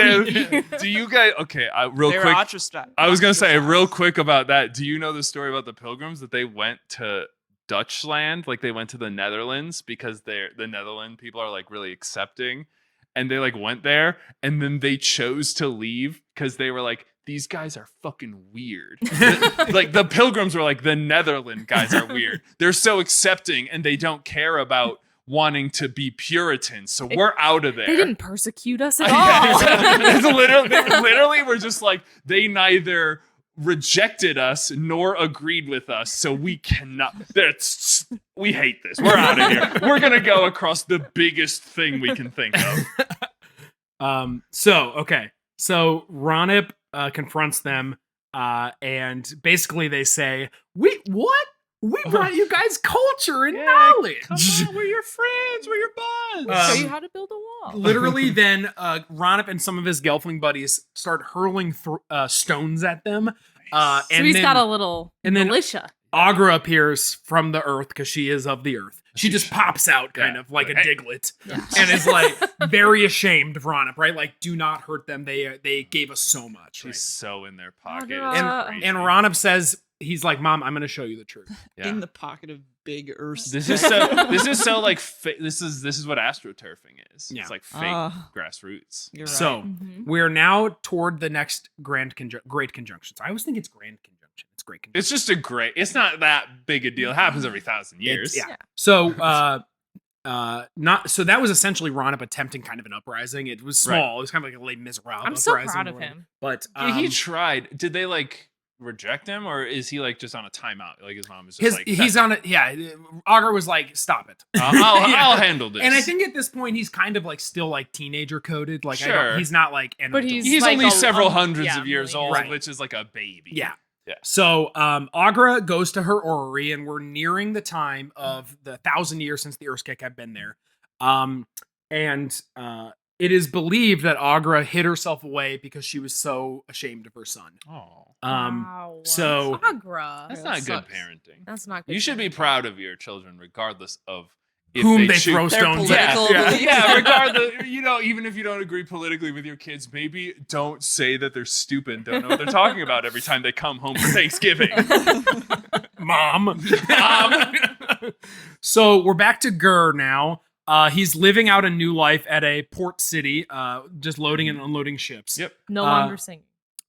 do you guys? Okay, real They were quick. ostracized. I was gonna say real quick about that. Do you know the story about the pilgrims that they went to Dutchland? Like they went to the Netherlands because the Netherlands people are like really accepting, and they like went there, and then they chose to leave because they were like, these guys are fucking weird. Like the pilgrims were like, the Netherlands guys are weird. They're so accepting, and they don't care about wanting to be Puritans. So we're out of there. They didn't persecute us at Yeah, all. it's literally, they literally were just like, they neither rejected us nor agreed with us, so we cannot. We hate this. We're out of here. We're gonna go across the biggest thing we can think of. So Ronup confronts them, and basically they say, "We brought you guys culture and knowledge. Come on, we're your friends. We're your buds. Show you how to build a wall. Literally, then Ronup and some of his Gelfling buddies start hurling stones at them. So And he's then got a little militia. Agra appears from the earth because she is of the earth. She just pops out kind of like a Diglett, and is like very ashamed of Ronup, right? Like, do not hurt them. They gave us so much. She's Right? so in their pocket. Agra. It's And crazy. Ronup says, he's like, "Mom, I'm going to show you the truth." Yeah. in the pocket of Big Urs. This is so. This is so like. This is what astroturfing is. Yeah. It's like fake grassroots. You're right. So we're now toward the next great conjunctions. I always think it's grand conjunction. It's great conjunction. It's just a great. It's not that big a deal. It happens every 1,000 years. Yeah. So so that was essentially Ronup attempting kind of an uprising. It was small. Right. It was kind of like a Les Miserables I'm so uprising. proud or of whatever. him. But He tried. Did they like reject him, or is he like just on a timeout? Like his mom is just he's on it. Yeah, Augur was like, "Stop it." I'll handle this. And I think at this point he's kind of like still like teenager coded. Like Sure. he's not like an But adult. he's like only a- several a- hundreds yeah, of years million. old, Right. which is like a baby. Yeah. Yeah. So Agra goes to her orrery, and we're nearing the time of the 1,000 years since the Urskek have been there. It is believed that Agra hid herself away because she was so ashamed of her son. Oh, Wow. so- Agra. that's that not good sucks. parenting. That's not good. You should be parenting. proud of your children, regardless of if Whom they choose- throw Their stones at. political Yeah, beliefs. yeah. Regardless, even if you don't agree politically with your kids, maybe don't say that they're stupid, don't know what they're talking about every time they come home for Thanksgiving. Mom. So we're back to Gur now. He's living out a new life at a port city, just loading and unloading ships. Yep. No longer singing.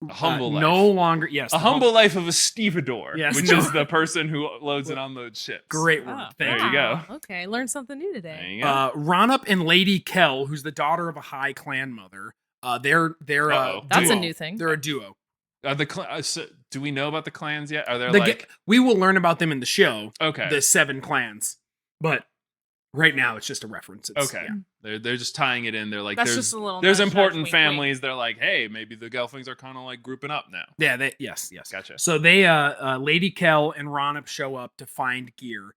A humble life. No longer, yes. A the humble life of a stevedore, Yes, which no. is the person who loads and unloads ships. Great word. Ah, Thank There you go. Wow. Okay, learned something new There today. you go. Ronup and Lady Kell, who's the daughter of a high clan mother. They're Uh-oh. That's duo. a new thing. They're a duo. Are so, do we know about the clans yet? Are there We will learn about them in the show. okay? The 7 clans, but Right now, it's just a reference. It's, Okay. yeah. They're just tying it in. They're like, That's there's just a little. there's nudge, nudge, important wink, families. They're like, hey, maybe the Gelflings are kind of like grouping up now. Yeah, yes. Gotcha. So they, Lady Kell and Ronop show up to find Gear,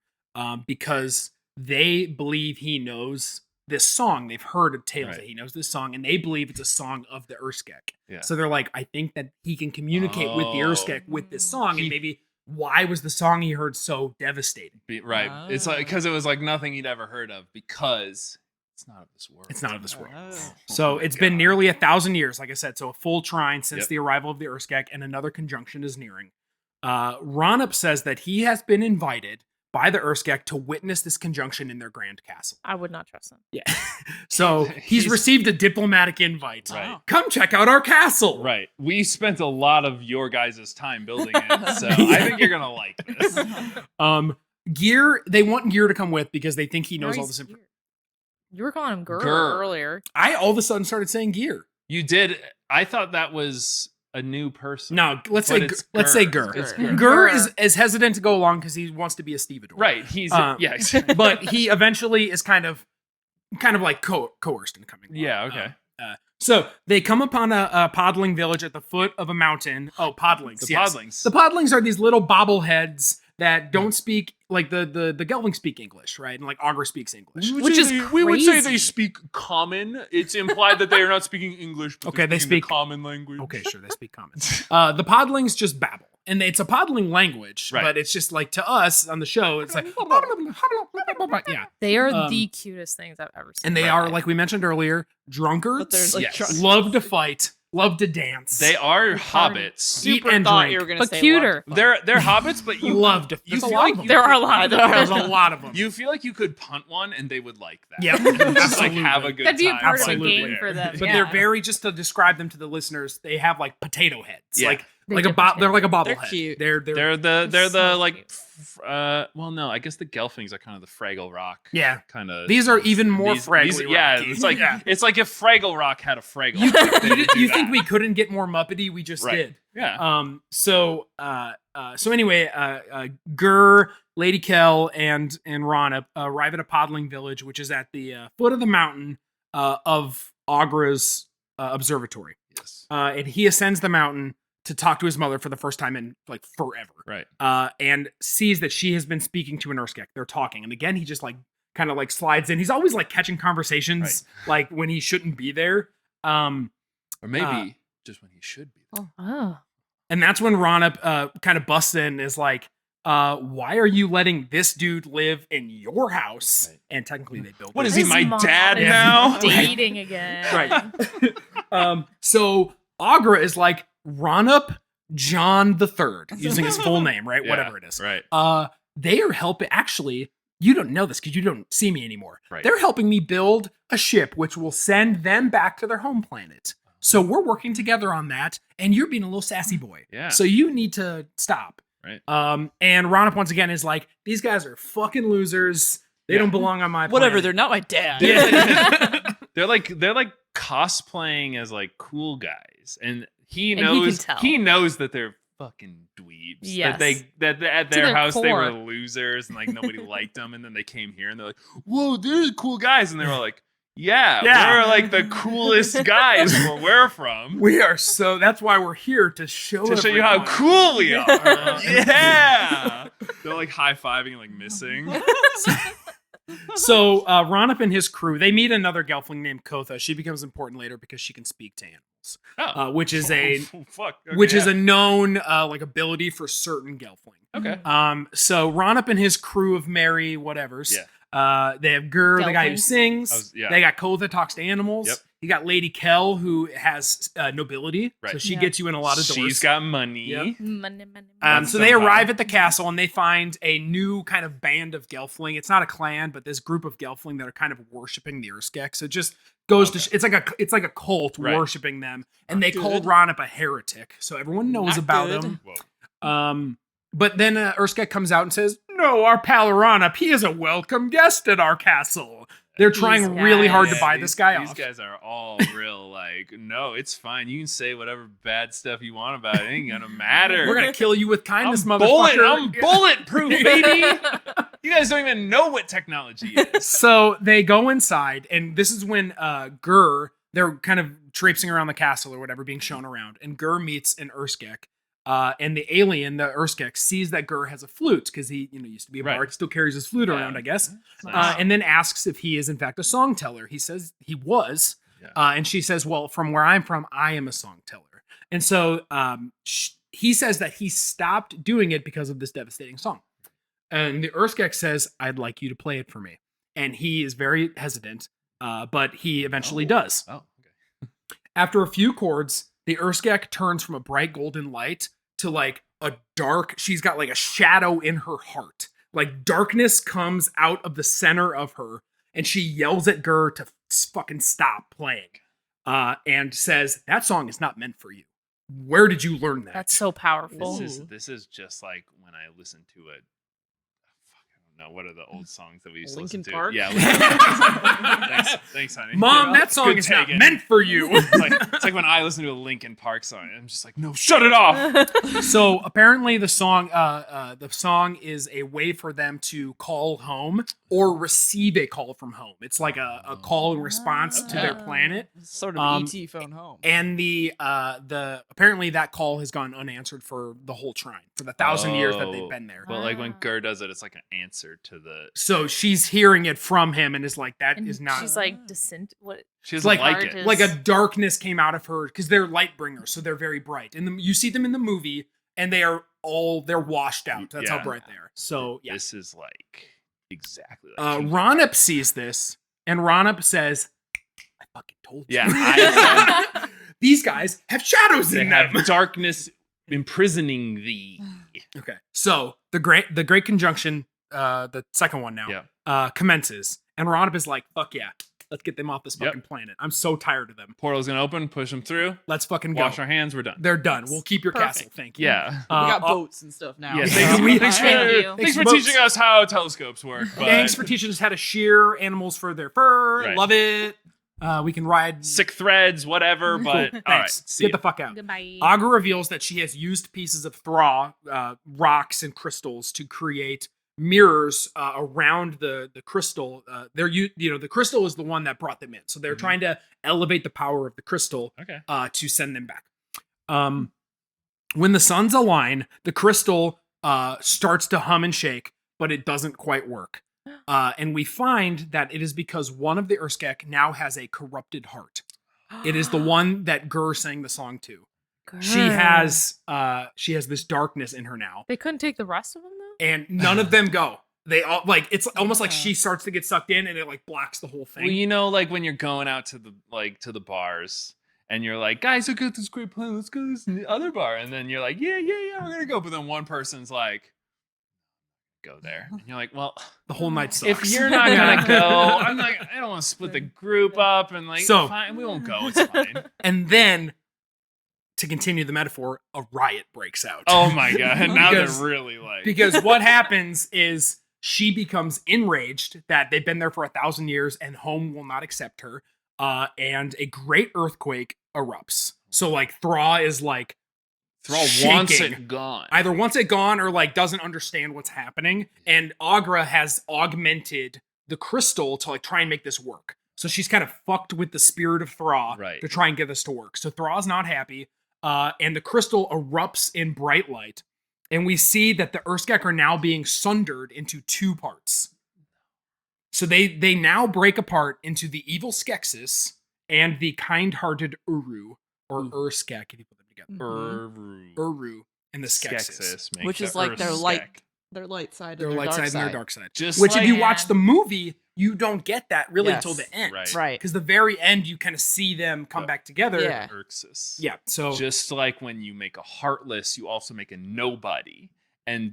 because they believe he knows this song. They've heard of tales that he knows this song, and they believe it's a song of the Urskek. Yeah. So they're like, I think that he can communicate with the Urskek with this song, He- and maybe why was the song he heard so devastating? Right. It's like because it was like nothing he'd ever heard of because it's not of this world. It's not of this world. Oh. So it's been nearly 1,000 years, like I said. So a full trine since Yep. the arrival of the Urskek, and another conjunction is nearing. Ronop says that he has been invited by the Urskek to witness this conjunction in their grand castle. I would not trust him. Yeah. So he's received a diplomatic invite. Right. Come check out our castle. Right. We spent a lot of your guys' time building it, so I think you're gonna like this. Gear, they want Gear to come with because they think he knows all Mary's this information. Gear. You were calling him Gur Gur. earlier. I all of a sudden started saying Gear. You did. I thought that was a new person. No, let's But say it's let's say Gur. Gur. It's Gur. Gur is hesitant to go along because he wants to be a stevedore. Right. He's Yeah, but he eventually is kind of like coerced into coming along. Yeah. Okay. So they come upon a podling village at the foot of a mountain. Oh, podlings. The yes. podlings. The podlings are these little bobbleheads that don't speak, like the Gelvling speak English, right? And like Augur speaks English. Which is we would say crazy. they speak common. It's implied that they are not speaking English. But Okay, they speaking speak- the common language. Okay, sure, they speak common. The podlings just babble. And it's a podling language, Right. but it's just like to us on the show, it's like, yeah. They are the cutest things I've ever seen. And they are, like we mentioned earlier, drunkards, But there's like Yes. love to fight, love to dance. They are party. hobbits. super and thought drink. you were gonna But say cuter. They're hobbits, but you love to. You There's a feel lot like of them. There are a lot of them. There's a lot of them. You feel like you could punt one and they would like that. Yeah, Just like absolutely. have a good That'd be a time. perfect Absolutely. game for them. But yeah. they're very, just to describe them to the listeners, they have like potato heads. Yeah. Like They like a different they're like a bobblehead. They're cute. They're They're the so like cute. well no, I guess the Gelflings are kind of the Fraggle Rock. yeah. Kind of. These are even more Fraggle Yeah, Rocky. it's like Yeah. it's like if Fraggle Rock had a Fraggle. You, Rock, they would do you that. think we couldn't get more Muppety? We just Right. did. Yeah. So anyway, Gur, Lady Kell, and Rana arrive at a podling village, which is at the foot of the mountain of Agra's observatory. Yes. And he ascends the mountain to talk to his mother for the first time in like forever. Right. And sees that she has been speaking to an Urskek. They're talking, and again, he just like kind of like slides in. He's always like catching conversations, like when he shouldn't be there. Or maybe just when he should be. Oh. And that's when Rana kind of busts in, is like, why are you letting this dude live in your house? Right. And technically they built What it. is he, His my mom dad is now? Dating again. Right. So Agra is like Ronup John the Third, using his full name, right? Yeah, Whatever it is. Right. They are helping. Actually, you don't know this because you don't see me anymore. Right. They're helping me build a ship which will send them back to their home planet. So we're working together on that, and you're being a little sassy boy. Yeah. So you need to stop. Right. And Ronup once again is like, these guys are fucking losers. They Yeah. don't belong on my Whatever, planet. they're not my dad. Yeah. They're like cosplaying as like cool guys, and he And he knows can tell. he knows that they're fucking dweebs. Yes. That at To their their house they were core. losers and like nobody liked them, and then they came here and they're like, whoa, they're cool guys, and they were like, yeah, Yeah. we're like the coolest guys where we're from. We are so. That's why we're here to show You how everyone. cool we are. Yeah. They're like high-fiving and like missing. So Ronup and his crew, they meet another Gelfling named Kotha. She becomes important later because she can speak to animals, Oh. which is a fuck. Okay, which is yeah. a known like ability for certain Gelfling. Okay. So Ronup and his crew of merry whatevers. Yeah. They have Gur, the guy who Gelflings. sings. Yeah. They got Kotha, talks to animals. Yep. You got Lady Kell, who has nobility, so Right. she Yeah. gets you in a lot of doors. She's got money. Yep. Money. So they Somehow. arrive at the castle and they find a new kind of band of Gelfling. It's not a clan, but this group of Gelfling that are kind of worshiping the Urskek. So it just goes Okay. to it's like a cult Right. worshiping them, and they Not call good. Ronup a heretic. So everyone knows Not about good. him. Whoa. But then Urskek comes out and says, "No, our pal Ronup, he is a welcome guest at our castle." They're trying These really hard to guys. buy this guy These off. guys are all real like, no, it's fine. You can say whatever bad stuff you want about it. It ain't gonna matter. We're gonna kill you with kindness, I'm motherfucker. bulletproof, baby. You guys don't even know what technology is. So they go inside, and this is when they're kind of traipsing around the castle or whatever, being shown around, and Gur meets an Urskek. And the alien, the Urskek, sees that Gur has a flute because he, used to be a Right. bard, still carries his flute around, I guess. Nice. And then asks if he is in fact a song teller. He says he was, Yeah. and she says, "Well, from where I'm from, I am a song teller." And so he says that he stopped doing it because of this devastating song. And the Urskek says, "I'd like you to play it for me." And he is very hesitant, but he eventually does. Oh, okay. After a few chords, the Urskek turns from a bright golden light to like a dark, she's got like a shadow in her heart. Like darkness comes out of the center of her, and she yells at Gur to fucking stop playing. And says, "That song is not meant for you. Where did you learn that?" That's so powerful. This is just like when I listen to it. I don't know, what are the old songs that we used to Linkin listen to? Park? Yeah, Linkin Park. Thanks, honey. Mom, that song Good is not taken. meant for you. It's like when I listen to a Linkin Park song, I'm just like, no, shut it off. So apparently the song is a way for them to call home or receive a call from home. It's like a call and response to their planet. Sort of ET phone home. And the apparently that call has gone unanswered for the whole shrine for the 1,000 years that they've been there. But like when Gur does it, it's like an answer to the. So she's hearing it from him and is like, that And is not. She's like what? She doesn't like- like it. Is- Like a darkness came out of her because they're light bringers, so they're very bright. And you see them in the movie, and they're washed out. That's how Yeah. bright they are. So yeah. This is like exactly like. King Ronip sees this, and Ronip says, "I fucking told you." Yeah, These guys have shadows they in have them. darkness imprisoning thee. Okay, so the great conjunction, the second one now, commences, and Ronip is like, "Fuck yeah, let's get them off this fucking planet. I'm so tired of them. Portal's gonna open, push them through, Let's fucking go. wash our hands, we're done. They're done. We'll keep your Perfect. castle. Thank you." Yeah. We got uh, boats and stuff now. Yeah, thanks- thanks, we- thanks for, Thank you. thanks for Boats. teaching us how telescopes work. But Thanks for teaching us how to shear animals for their fur. Right. Love it. We can ride. sick threads, whatever. But Cool. all right, Thanks. see Get ya. the fuck out. Goodbye. Agra reveals that she has used pieces of Thra, rocks and crystals, to create mirrors around the crystal. The crystal is the one that brought them in, so they're Mhm. trying to elevate the power of the crystal Okay. to send them back. When the suns align, the crystal starts to hum and shake, but it doesn't quite work. And we find that it is because one of the Urskek now has a corrupted heart. It is the one that Gur sang the song to. She has this darkness in her now, They couldn't take the rest of them though. and none of them go. They all it's almost like she starts to get sucked in, and it like blocks the whole thing. Well, you know, like when you're going out to the bars and you're like, guys, look at this great plan. Let's go to this other bar. And then you're like, yeah, we're gonna go. But then one person's like, go there. And you're like, well, The whole night sucks. if you're not gonna go, I don't want to split the group up and like, So- fine, we won't go. It's fine. And then, to continue the metaphor, a riot breaks out. Oh my god! Now Because- they're really like, Because what happens is she becomes enraged that they've been there for 1,000 years and home will not accept her. And a great earthquake erupts. So like Thra is like Thrall shaking. wants it gone. Either wants it gone or like doesn't understand what's happening. And Agra has augmented the crystal to like try and make this work. So she's kind of fucked with the spirit of Thra Right. to try and get this to work. So Thra's not happy. And the crystal erupts in bright light. And we see that the Urskek are now being sundered into two parts. So they now break apart into the evil Skeksis and the kind-hearted Uru, or Urskek, if you put them together. Mhm. Uru and the Skeksis. Skeksis make Which the is like their Earth light, Skek. their light side, Their and their light dark side side. and their dark side. Just Which, like, if you watch Yeah. the movie, you don't get that really Yes. until the end. Right. Right. Because the very end, you kind of see them come Yeah. back together. Yeah. Urxus. Yeah. So Just like when you make a heartless, you also make a nobody. and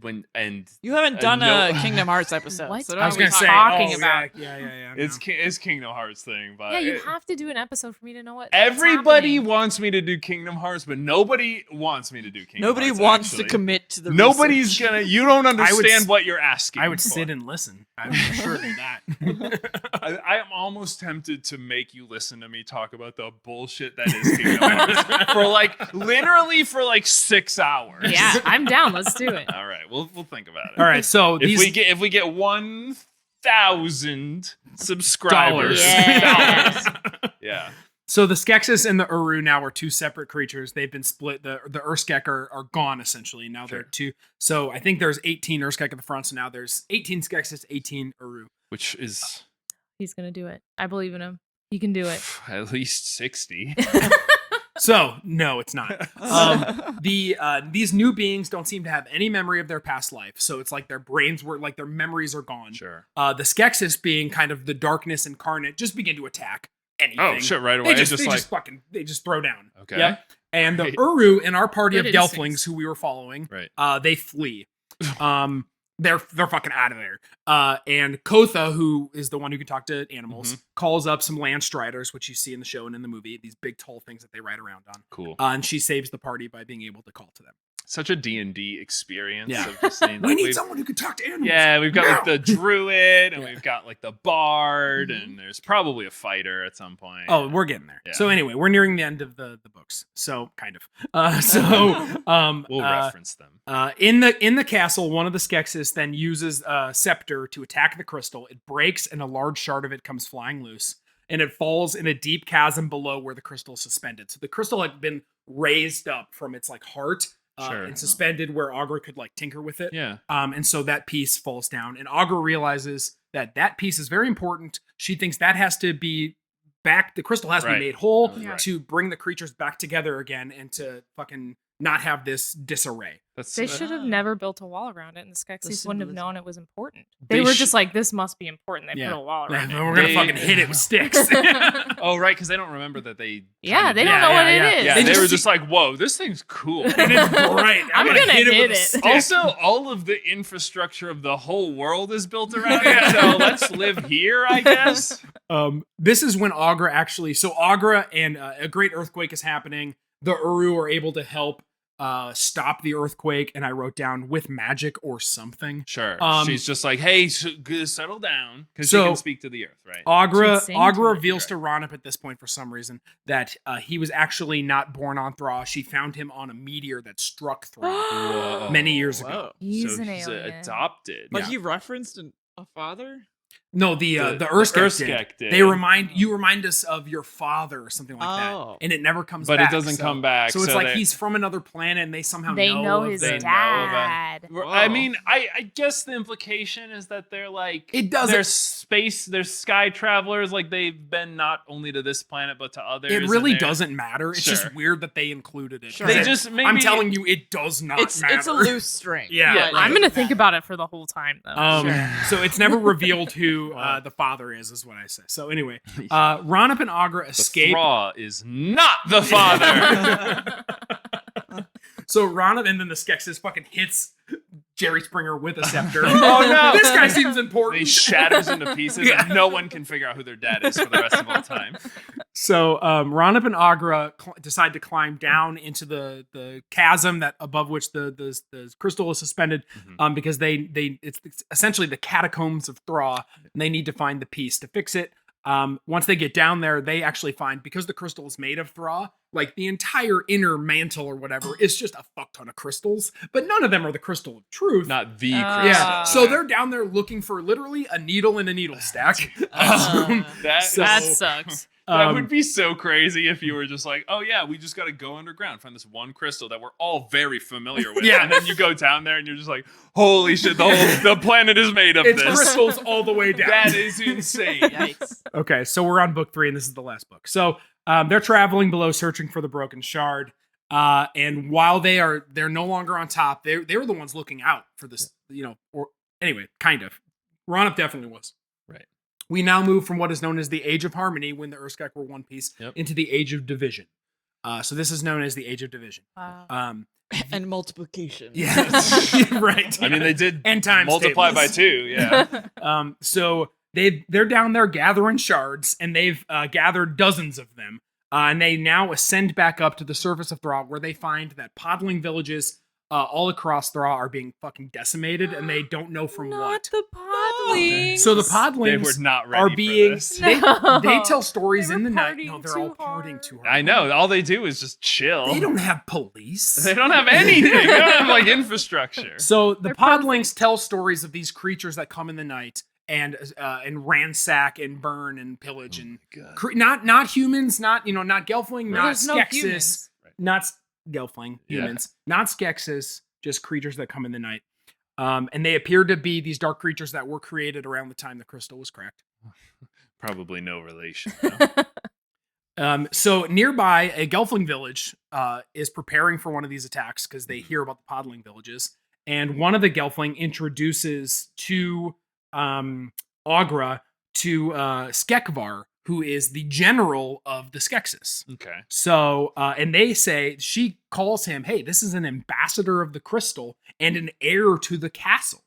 You haven't done no- a Kingdom Hearts episode. What? So I don't was be gonna say, talking oh, about. Yeah. it's Kingdom Hearts thing, but Yeah, you have to do an episode for me to know what. everybody happening. wants me to do Kingdom Hearts, but nobody wants me to do Kingdom Nobody Hearts. wants to actually. commit to the. Nobody's research. gonna. You don't understand s- what you're asking. I would for. sit and listen. I would for sure do that. I am almost tempted to make you listen to me talk about the bullshit that is Kingdom Hearts for literally for 6 hours. Yeah, I'm down. Let's do it. All right, we'll think about it. All right, so If we get 1,000 subscribers, Yeah. yeah. So the Skeksis and the Uru now are two separate creatures. They've been split. The Urskek are gone essentially. Now they're two. So I think there's 18 Urskek at the front. So now there's 18 Skeksis, 18 Uru. Which is He's gonna do it. I believe in him. He can do it. at least 60. So no, it's not. These new beings don't seem to have any memory of their past life. So it's like their brains were their memories are gone. Sure. The Skeksis, being kind of the darkness incarnate, just begin to attack anything. Oh shit! Right away, They just throw down. Okay. Yep. And the Right. Uru in our party Good of instincts. Gelflings who we were following, Right. they flee. They're fucking out of there. And Kotha, who is the one who can talk to animals, calls up some land striders, which you see in the show and in the movie, these big tall things that they ride around on. Cool. And she saves the party by being able to call to them. Such a D&D experience Yeah. of just saying, We need we've- someone who can talk to animals. Yeah, we've got now. the druid, and Yeah. we've got the bard, and there's probably a fighter at some point. Oh, we're getting there. Yeah. So anyway, we're nearing the end of the books. So kind of. We'll reference them. In the castle, one of the Skeksis then uses a scepter to attack the crystal. It breaks, and a large shard of it comes flying loose, and it falls in a deep chasm below where the crystal is suspended. So the crystal had been raised up from its heart. Sure. And suspended where Augur could tinker with it. Yeah. And so that piece falls down, and Augur realizes that piece is very important. She thinks that has to be back. The crystal has to be Right. made whole Yeah. to bring the creatures back together again and to fucking not have this disarray. That's They should have never built a wall around it, and the Skeksis wouldn't have symbolism. known it was important. They They were sh- just like, this must be important. They Yeah. put a wall Yeah, around we're it. gonna They- fucking hit it with sticks. Oh, right, because they don't remember that they. Yeah, they Yeah, don't know what yeah. it is. Yeah, They they just were see- just like, "Whoa, this thing's cool." And it's bright. I'm gonna hit with a it. stick. Also, all of the infrastructure of the whole world is built around it, so let's live here, I guess. This is when Augur actually. So Augur and a great earthquake is happening. The Uru are able to help stop the earthquake, and I wrote down with magic or something. Sure. She's She's just like, "Hey, settle down," because So- she can speak to the earth, right? Augur Should sing to it. reveals to Ronip at this point for some reason that he was actually not born on Thra. She found him on a meteor that struck Thra Whoa. many years ago. Whoa. He's so an he's alien. adopted. But Yeah. he referenced a father. No, the Urskek did. They remind us of your father or something like Oh. that, and it never comes but back. it doesn't so- come back. So it's like they- he's from another planet, and they somehow They know of his the- They know about- dad. I Whoa. mean, I guess the implication is that they're It doesn't- they're sky travelers. Like they've been not only to this planet but to others. It and really they're- doesn't matter. It's Sure. just weird that they included it. Sure. 'Cause They it- just maybe I'm telling you, it does not matter. It's a loose string. Yeah. but I'm it gonna doesn't think matter. about it for the whole time, though. Sure. So it's never revealed who Wow. the father is what I say. So anyway, Ronip and Augur the escape. Thra is not the father. So Ronip and then the Skeksis fucking hits Jerry Springer with a scepter. Oh, no. This guy seems important. He shatters into pieces, Yeah. and no one can figure out who their dad is for the rest of all time. So Ronip and Augur decide to climb down into the chasm that above which the crystal is suspended, Mhm. because it's essentially the catacombs of Thra, and they need to find the piece to fix it. Once they get down there, they actually find, because the crystal is made of Thra, the entire inner mantle or whatever is just a fuck ton of crystals, but none of them are the crystal of truth. Not the Yeah. crystal. Yeah, so they're down there looking for literally a needle in a needle stack. That So- That sucks. That would be so crazy if you were just like, oh yeah, we just got to go underground, find this one crystal that we're all very familiar with. Yeah. And then you go down there and you're just like, holy shit, the planet is made of It's this. crystals all the way down. That is insane. Yikes. Okay, so we're on book 3, and this is the last book. So they're traveling below, searching for the broken shard. And while they're no longer on top, they were the ones looking out for this, or anyway, kind of. Ronip definitely was. Right. We now move from what is known as the Age of Harmony, when the Urskek were one piece, Yep. into the Age of Division. So this is known as the Age of Division. Wow. And multiplication. Yeah, right. I mean, they did And times multiply by tables. 2. Yeah. So they're down there gathering shards, and they've gathered dozens of them. And they now ascend back up to the surface of Thra, where they find that podling villages all across Thra are being fucking decimated, and they don't know from Not what. the podlings. So the They podlings were not ready are for being this. they No. tell stories They in were the night. partying No, they're too all hard. partying too hard. I know. All they do is just chill. They don't have police. They don't have anything. They don't have like infrastructure. So the They're podlings tell stories of these creatures that come in the night and ransack and burn and pillage and not humans, not Gelfling, not There's no Skeksis, humans. not Gelfling, Yeah. humans, not Skeksis, just creatures that come in the night. And they appear to be these dark creatures that were created around the time the crystal was cracked. Probably no relation. So nearby, a Gelfling village is preparing for one of these attacks because they hear about the podling villages. And one of the Gelfling introduces to Aughra to Skekvar, who is the general of the Skeksis. Okay. So, and they say, she calls him, hey, this is an ambassador of the crystal and an heir to the castle.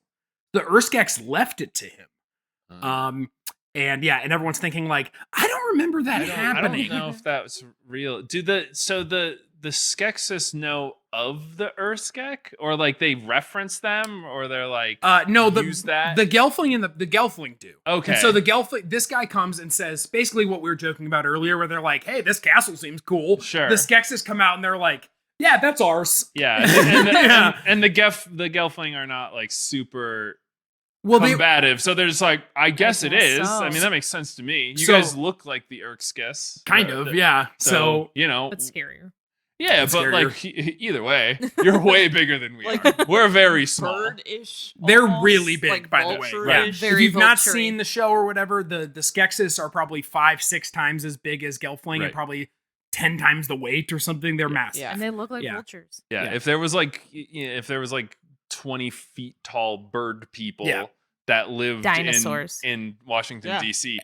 The Urskeks left it to him. And everyone's thinking like, I don't remember that I happening. don't know if that was real. Do the Skeksis know of the Urskek, or like they reference them, or they're like No, use that? the Gelfling and the Gelfling do. Okay. And so the Gelfling, this guy comes and says basically what we were joking about earlier, where they're like, "Hey, this castle seems cool." Sure. The Skeksis come out and they're like, "Yeah, that's ours." Yeah, and the Gelfling are not like super Well, combative, so they're just like, I guess it guess is. so. I mean, that makes sense to me. You So- guys look like the Urskis. kind of, yeah. So you know, But scarier. yeah, It's but scarier. like either way, you're way bigger than we Like are. We're very small. Bird-ish. they're almost, really big, like by the way. vulture-ish. Yeah. Very If you've not vulture-y. seen the show or whatever, the Skeksis are probably 5-6 times as big as Gelfling and Right. probably 10 times the weight or something. They're massive. Yeah. And they look like Yeah. vultures. Yeah, Yeah. if there was like 20 feet tall bird people Yeah. that lived Dinosaurs. in Washington Yeah. D.C.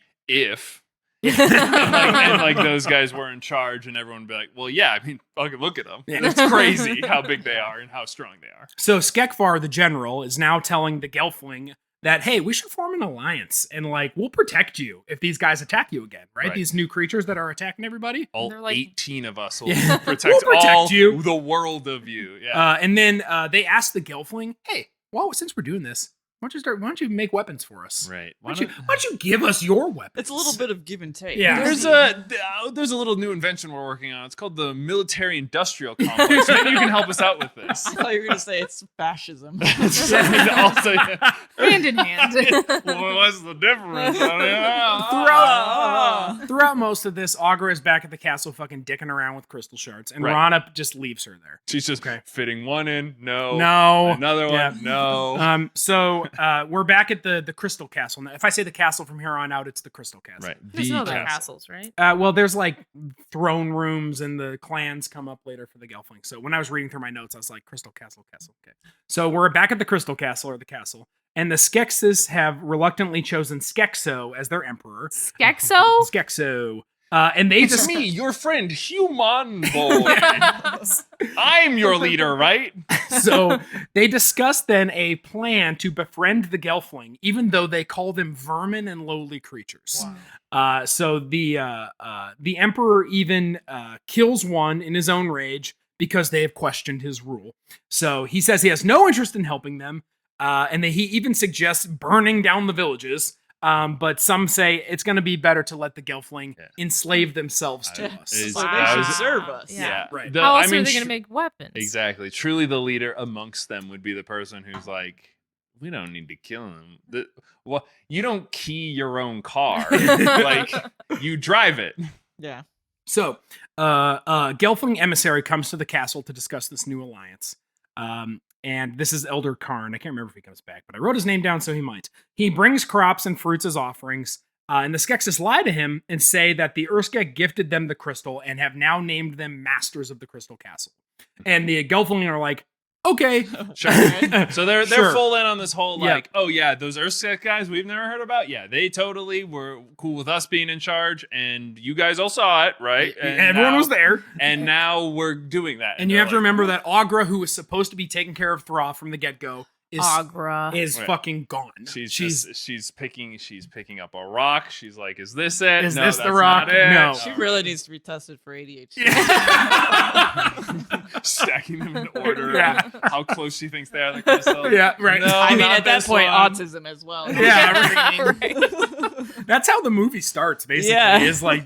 and like those guys were in charge, and everyone would be like, well, yeah, I mean, fucking look at them. Yeah. It's crazy how big they are and how strong they are. So Skekvar, the general, is now telling the Gelfling that, hey, we should form an alliance and like we'll protect you if these guys attack you again, right? Right. These new creatures that are attacking everybody. All They're like- 18 of us will Yeah. protect, We'll protect all you. the world of you. Yeah. And then they ask the Gelfling, hey, well, since we're doing this, why don't you make weapons for us? Right. Why don't you give us your weapons? It's a little bit of give and take. Yeah. There's a little new invention we're working on. It's called the military industrial complex. Maybe you can help us out with this. I thought you were gonna say it's fascism. Also, yeah. Hand in hand. Well, what's the difference? Throughout most of this, Aughra is back at the castle fucking dicking around with crystal shards, and Right. Rana just leaves her there. She's just Okay. fitting one in. No. No. Another one. Yeah. No. So we're back at the crystal castle. Now, if I say the castle from here on out, it's the crystal castle. Right. There's The no other castle. castles, right? Well, there's like throne rooms, and the clans come up later for the Gelfling. So when I was reading through my notes, I was like, Crystal Castle. Okay. So we're back at the Crystal Castle, or the castle, and the Skeksis have reluctantly chosen Skekso as their emperor. Skekso? Skekso. And they It's just me, your friend, Human Boy. I'm your leader, right? So they discuss then a plan to befriend the Gelfling, even though they call them vermin and lowly creatures. So the emperor even kills one in his own rage because they have questioned his rule. So he says he has no interest in helping them, and he even suggests burning down the villages. But some say it's going to be better to let the Gelfling enslave themselves to us. Is- So I they was- should serve us. Yeah. Right. The- How I else mean, are they going to make weapons? Exactly. Truly, the leader amongst them would be the person who's like, we don't need to kill him. Well, you don't key your own car. Like, you drive it. Yeah. So, Gelfling emissary comes to the castle to discuss this new alliance. And this is Elder Karn. I can't remember if he comes back, but I wrote his name down so he might. He brings crops and fruits as offerings, and the Skeksis lie to him and say that the Urskek gifted them the crystal and have now named them masters of the Crystal Castle. And the Gelfling are like, okay. Sure. So they're Sure. full in on this whole Yeah. like, oh yeah, those Earthsec guys we've never heard about. Yeah, they totally were cool with us being in charge, and you guys all saw it, right? And Everyone was there. and now we're doing that. And you they're have to like, remember that Agra, who was supposed to be taking care of Thra from the get-go, is Agra. is Right. fucking gone. She's picking up a rock. She's like, is this it? Is No, this the that's rock? not it. No. She really needs to be tested for ADHD. Stacking them in order. Yeah. of how close she thinks they are. The crystal. Yeah, right. No, I mean, not at that this point, one. autism as well. Yeah, Right. That's how the movie starts, basically. Yeah. Is like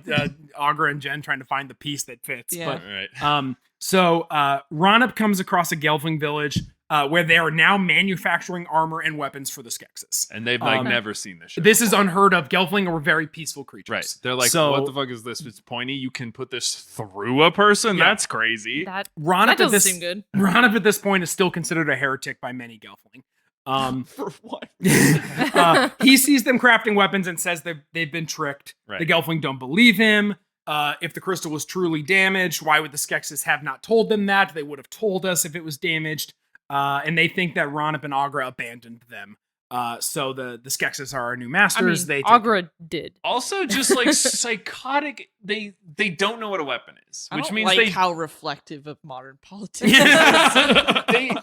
Agra and Jen trying to find the piece that fits. Yeah. But Right. so Ronip comes across a Gelfling village where they are now manufacturing armor and weapons for the Skeksis. And they've like Um, never seen this shit. This is unheard of. Gelfling are very peaceful creatures. Right. They're like, So- what the fuck is this? It's pointy. You can put this through a person? Yeah. That's crazy. That Ronip doesn't seem good. Ronip at this point is still considered a heretic by many Gelfling. For what? He sees them crafting weapons and says they've been tricked. Right. The Gelfling don't believe him. If the crystal was truly damaged, why would the Skeksis have not told them that? They would have told us if it was damaged. And they think that Ronip and Agra abandoned them. So the Skeksis are our new I masters. mean, They take- Agra did. Also, just like psychotic, they don't know what a weapon is, I which don't means like they how reflective of modern politics.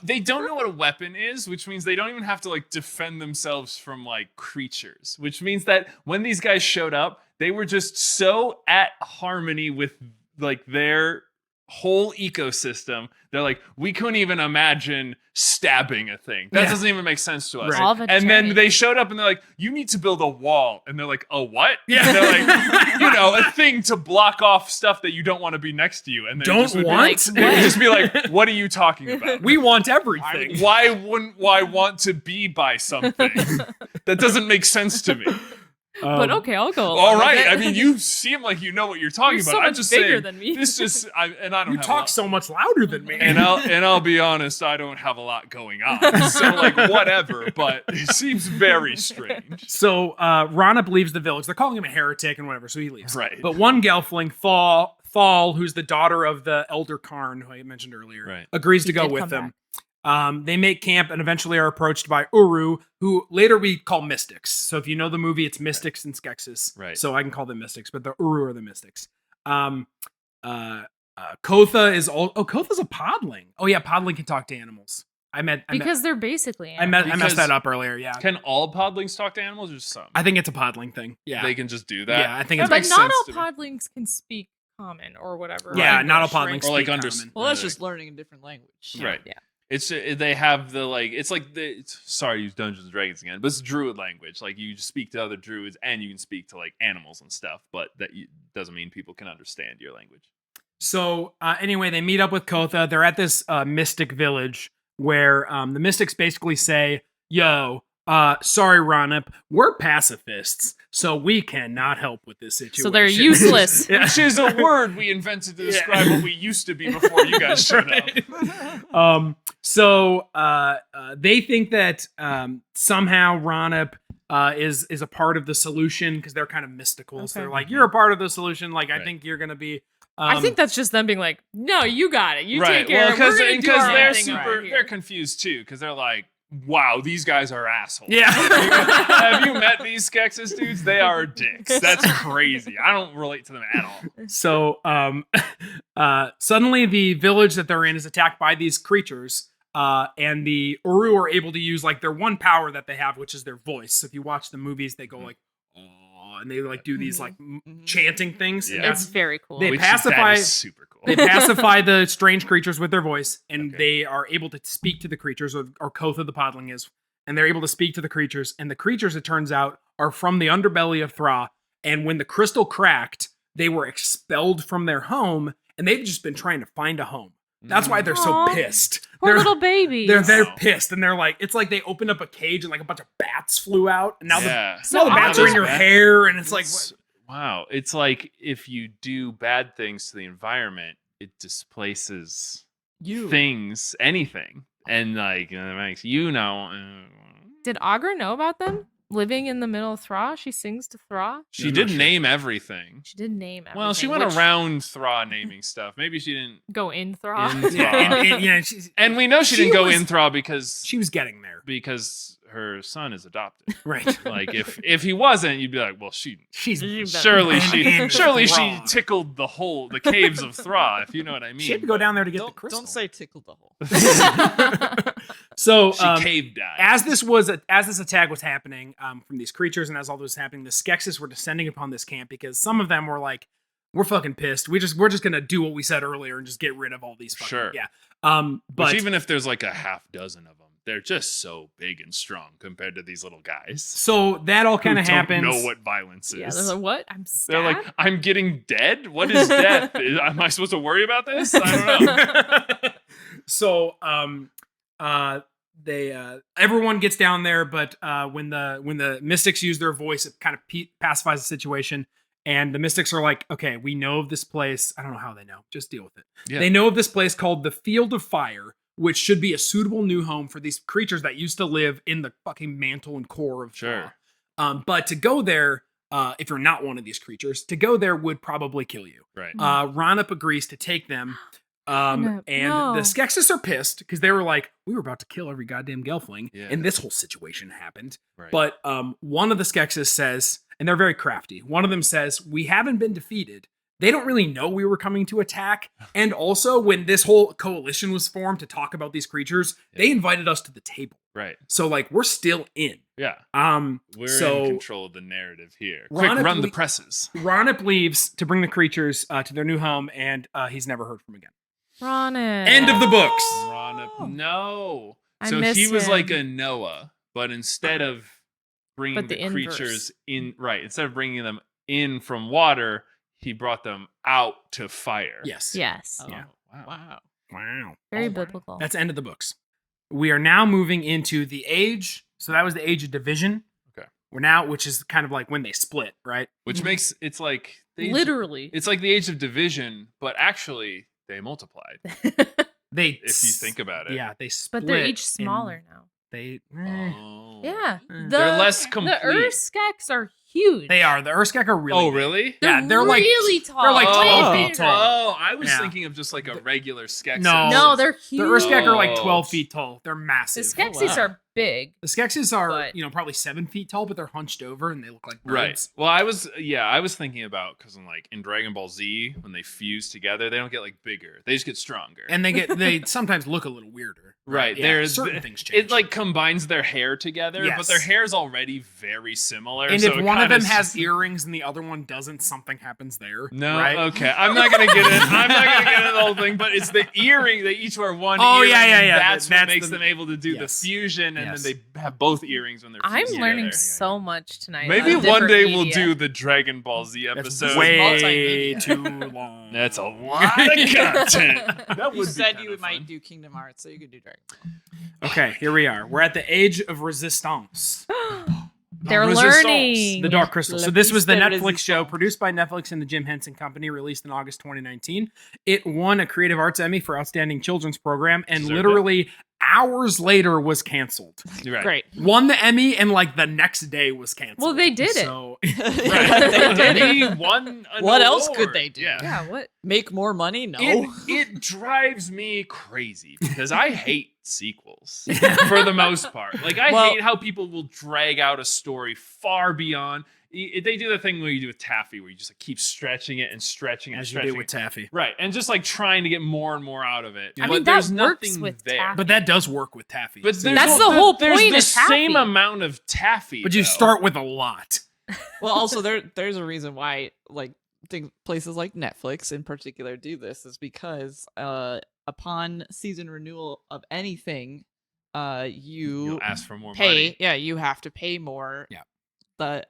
they don't know what a weapon is, which means they don't even have to like defend themselves from like creatures. Which means that when these guys showed up, they were just so at harmony with like their whole ecosystem. They're like, we couldn't even imagine stabbing a thing. That Yeah. doesn't even make sense to us. Right. All of a And then journey. they showed up and they're like, you need to build a wall. And they're like, a what? Yeah. And they're like, you know, a thing to block off stuff that you don't want to be next to you. And they Don't just would be want? like, they would just be like, what are you talking about? we want everything. Why wouldn't I want to be by something? That doesn't make sense to me. But okay, I'll go. All along with right. it. I mean, you seem like you know what you're talking You're about. so I'm much just bigger saying, than me. this just, I don't You have a talk lot. so much louder than me. And I'll be honest, I don't have a lot going on. So like whatever, but it seems very strange. So Ronip leaves the village. They're calling him a heretic and whatever, so he leaves. Right. But one Gelfling, Thal, who's the daughter of the Elder Karn, who I mentioned earlier, Right. agrees to He go did with come them. They make camp and eventually are approached by Uru, who later we call Mystics. So if you know the movie, it's Mystics and Skeksis. Right. So I can call them Mystics, but the Uru are the Mystics. Kotha is Kotha's a podling. Oh yeah, podling can talk to animals. because they're basically I messed Because- that up earlier. Yeah, Can all podlings talk to animals or just some? I think it's a podling thing. Yeah, They can just do that. yeah, I think Yeah, it's but makes not sense all to me. podlings can speak common or whatever. yeah, language, not all right? podlings Or, like, speak under- common. Well, that's Right. just learning a different language. Right. Yeah. It's they have the like it's like sorry, use Dungeons and Dragons again, but it's druid language. Like you speak to other druids and you can speak to like animals and stuff, but doesn't mean people can understand your language. So anyway, they meet up with Kotha. They're at this mystic village where the mystics basically say, "Yo, sorry, Ronip, we're pacifists, so we cannot help with this situation." So they're useless. Yeah. Which is a word we invented to describe what we used to be before you guys showed up. So they think that somehow Ronip is a part of the solution because they're kind of mystical. So Okay. they're like, "You're a part of the solution. Like, I Right. think you're gonna be." I think that's just them being like, "No, you got it. You Right. take care. Well, We're gonna do our they're own thing over super here." they're confused too, because they're like, wow, these guys are assholes. Yeah. Have you met these Skeksis dudes? They are dicks. That's crazy. I don't relate to them at all. So suddenly the village that they're in is attacked by these creatures. And the Uru are able to use like their one power that they have, which is their voice. So if you watch the movies, they go like, "Oh," and they like do these like chanting things. And Yeah. It's very cool. They Which pacify- that is super cool. they pacify the strange creatures with their voice, and Okay. they are able to speak to the creatures, or Kotha the Podling is, and they're able to speak to the creatures. And the creatures, it turns out, are from the underbelly of Thra. And when the crystal cracked, they were expelled from their home, and they've just been trying to find a home. That's why they're so Aw. pissed. Poor They're- little baby. They're Wow. pissed, and they're like, it's like they opened up a cage and like a bunch of bats flew out, and now Yeah. now the bats are in your Agra- hair, and it's like, It's- wow. It's like if you do bad things to the environment, it displaces things, anything. And like it makes Did Agra know about them? living in the middle of Thra. She sings to Thra. She did name everything. She did name everything. Well, she went which- around Thra naming stuff. Maybe she didn't Go in Thra. in Thra. Yeah, And we know she She didn't go was- in Thra because she was getting there. her son is adopted. Right. Like if he wasn't, you'd be like, well, She's surely in she Thra. tickled the caves of Thra, if you know what I mean. She had to go down there to get the Don't, crystal. don't say tickled the hole. So She cave dived. as this attack was happening from these creatures, and as all this was happening, the Skeksis were descending upon this camp because some of them were like, "We're fucking pissed. We're just gonna do what we said earlier and just get rid of all these." Fucking, Sure. Yeah. But But even if there's like a half dozen of them, they're just so big and strong compared to these little guys. so that all kind Who of don't happens. know what violence is. Yeah, they're like, what? I'm They're stabbed? like, I'm getting dead? What is death? Am I supposed to worry about this? I don't know. So everyone gets down there, but when the mystics use their voice, it kind of pacifies the situation. And the mystics are like, okay, we know of this place. I don't know how they know. Just deal with it. Yeah. They know of this place called the Field of Fire, which should be a suitable new home for these creatures that used to live in the fucking mantle and core of Sure. Thra. But to go there, if you're not one of these creatures, to go there would probably kill you. Right. Ronup agrees to take them. Ronup, And no. the Skeksis are pissed because they were like, we were about to kill every goddamn Gelfling. Yeah. And this whole situation happened. Right. But one of the Skeksis says, and they're very crafty, one of them says, we haven't been defeated. They don't really know we were coming to attack. And also, when this whole coalition was formed to talk about these creatures, they invited us to the table. Right. So, like, we're still in. Yeah. We're So- in control of the narrative here. Quick, Ronup run the le- presses. Ronup leaves to bring the creatures to their new home, and he's never heard from again. Ronan. End of the books. Ronup, no. I So miss he was him. like a Noah, but instead of bringing But the the inverse. creatures in, right, instead of bringing them in from water, he brought them out to fire. Yes. Yes. Oh, Yeah. Wow. Wow. Wow. Very Oh, wow. biblical. That's the end of the books. We are now moving into the age. So that was the age of division. Okay. We're now, which is kind of like when they split, right? Which makes it's like Literally. it's like the age of division, but actually they multiplied. They, If you think about it. yeah, they split. But they're each and smaller now. They, Oh. Yeah. They're less complete. The Urskeks are huge. they are. The Urskek are really. Oh, big. really? Yeah, they're like really tall. they're like 12 Way feet tall. Oh, I was Yeah. thinking of just like a regular Skeksis. No. No, they're huge. The Urskek are like Oh. 12 feet tall. They're The massive. Skeksis wow. are big. The Skeksis are, But- probably 7 feet tall, but they're hunched over and they look like birds. Right. Well, I was thinking about because in Dragon Ball Z when they fuse together, they don't get like bigger; they just get stronger. And they sometimes look a little weirder. right, Yeah, there's certain things change. it like combines their hair together, but their Yes. hair is already very similar. and so if it one of kinda them has s- earrings and the other one doesn't, something happens there. no, right? okay, I'm not gonna get it. I'm not gonna get into the whole thing, but it's the earring. They each wear one. Oh, earring, yeah, yeah, and yeah. That's what That's makes the- them able to do yes. the fusion, and Yes. then they have both earrings when they're. I'm fused learning together. so much tonight. Maybe on one different day we'll media. do the Dragon Ball Z That's episode. way multimedia. too long. That's a lot of content. That You would said be you kinda might fun. do Kingdom Hearts, so you could do Dragon Ball. Okay, here we are. We're at the age of resistance. They're Resistance. learning. The Dark Crystal. La So this was the Piste de Netflix show Resistance. produced by Netflix and the Jim Henson Company, released in August 2019. It won a Creative Arts Emmy for Outstanding Children's Program and Deserved literally hours later was canceled. You're right. Great. Won the Emmy and like the next day was canceled. Well, they did it. So Right. They did it. He won an What else award. could they do? Yeah. Yeah, what? Make more money? No. It drives me crazy because I hate sequels for the most part. Like I Well- hate how people will drag out a story far beyond. They do the thing where you do with Taffy, where you just like keep stretching it and stretching it, and as you stretching did with it. Taffy. Right, and just like trying to get more and more out of it. I but mean, that there's works nothing with there. Taffy. But that does work with Taffy. But See? there's That's no- the whole there's point the of same Taffy. amount of Taffy. But you though. start with a lot. Well, also there's a reason why places like Netflix in particular do this is because upon season renewal of anything, you You'll ask for more pay. money. Yeah, you have to pay more. Yeah.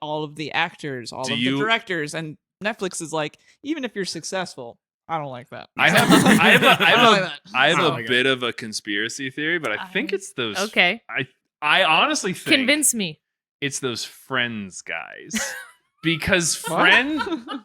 All of the actors, all Do of you- the directors, and Netflix is like, even if you're successful, I don't like that. I have I have a, I I don't like have a, that. I have I a like it. bit of a conspiracy theory, but I think it's those. Okay. I honestly think Convince me. it's those Friends guys because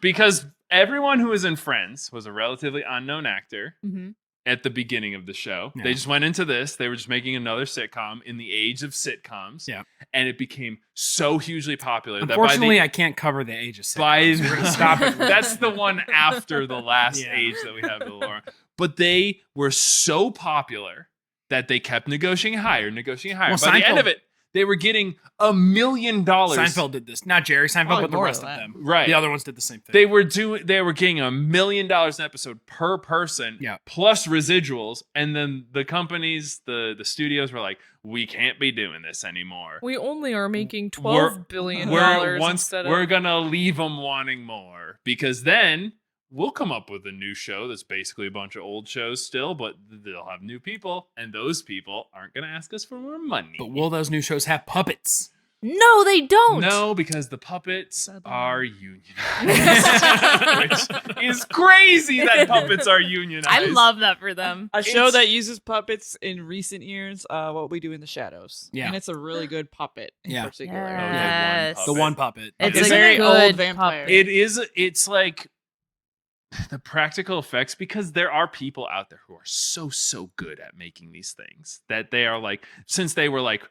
because everyone who was in Friends was a relatively unknown actor, Mm-hmm. at the beginning of the show. Yeah. They just went into this. They were just making another sitcom in the age of sitcoms. Yeah. And it became so hugely popular Unfortunately, that I can't cover the age of by sitcoms. We're gonna stop it. That's the one after the last Yeah. age that we have the lore. But they were so popular that they kept negotiating higher. Well, By the end Seinfeld- of it, they were getting $1 million. Seinfeld did this. Not Jerry Seinfeld, Probably but the more rest of than them. Right. The other ones did the same thing. They were getting $1 million an episode per person, Yeah. plus residuals, and then the companies, the studios were like, "We can't be doing this anymore. We only are making We're- $12 billion We're instead of. we're gonna leave them wanting more because then we'll come up with a new show that's basically a bunch of old shows still, but they'll have new people, and those people aren't gonna ask us for more money. But will those new shows have puppets? No, they don't. No, because the puppets Sadly. are unionized, which is crazy that puppets are unionized. I love that for them. A show It's- that uses puppets in recent years, What We Do in the Shadows. Yeah. And it's a really good puppet in Yeah. particular. Yes. The one puppet. It's Isn't a it very old good vampire? puppet. It is. It's like the practical effects because there are people out there who are so good at making these things that they are like since they were like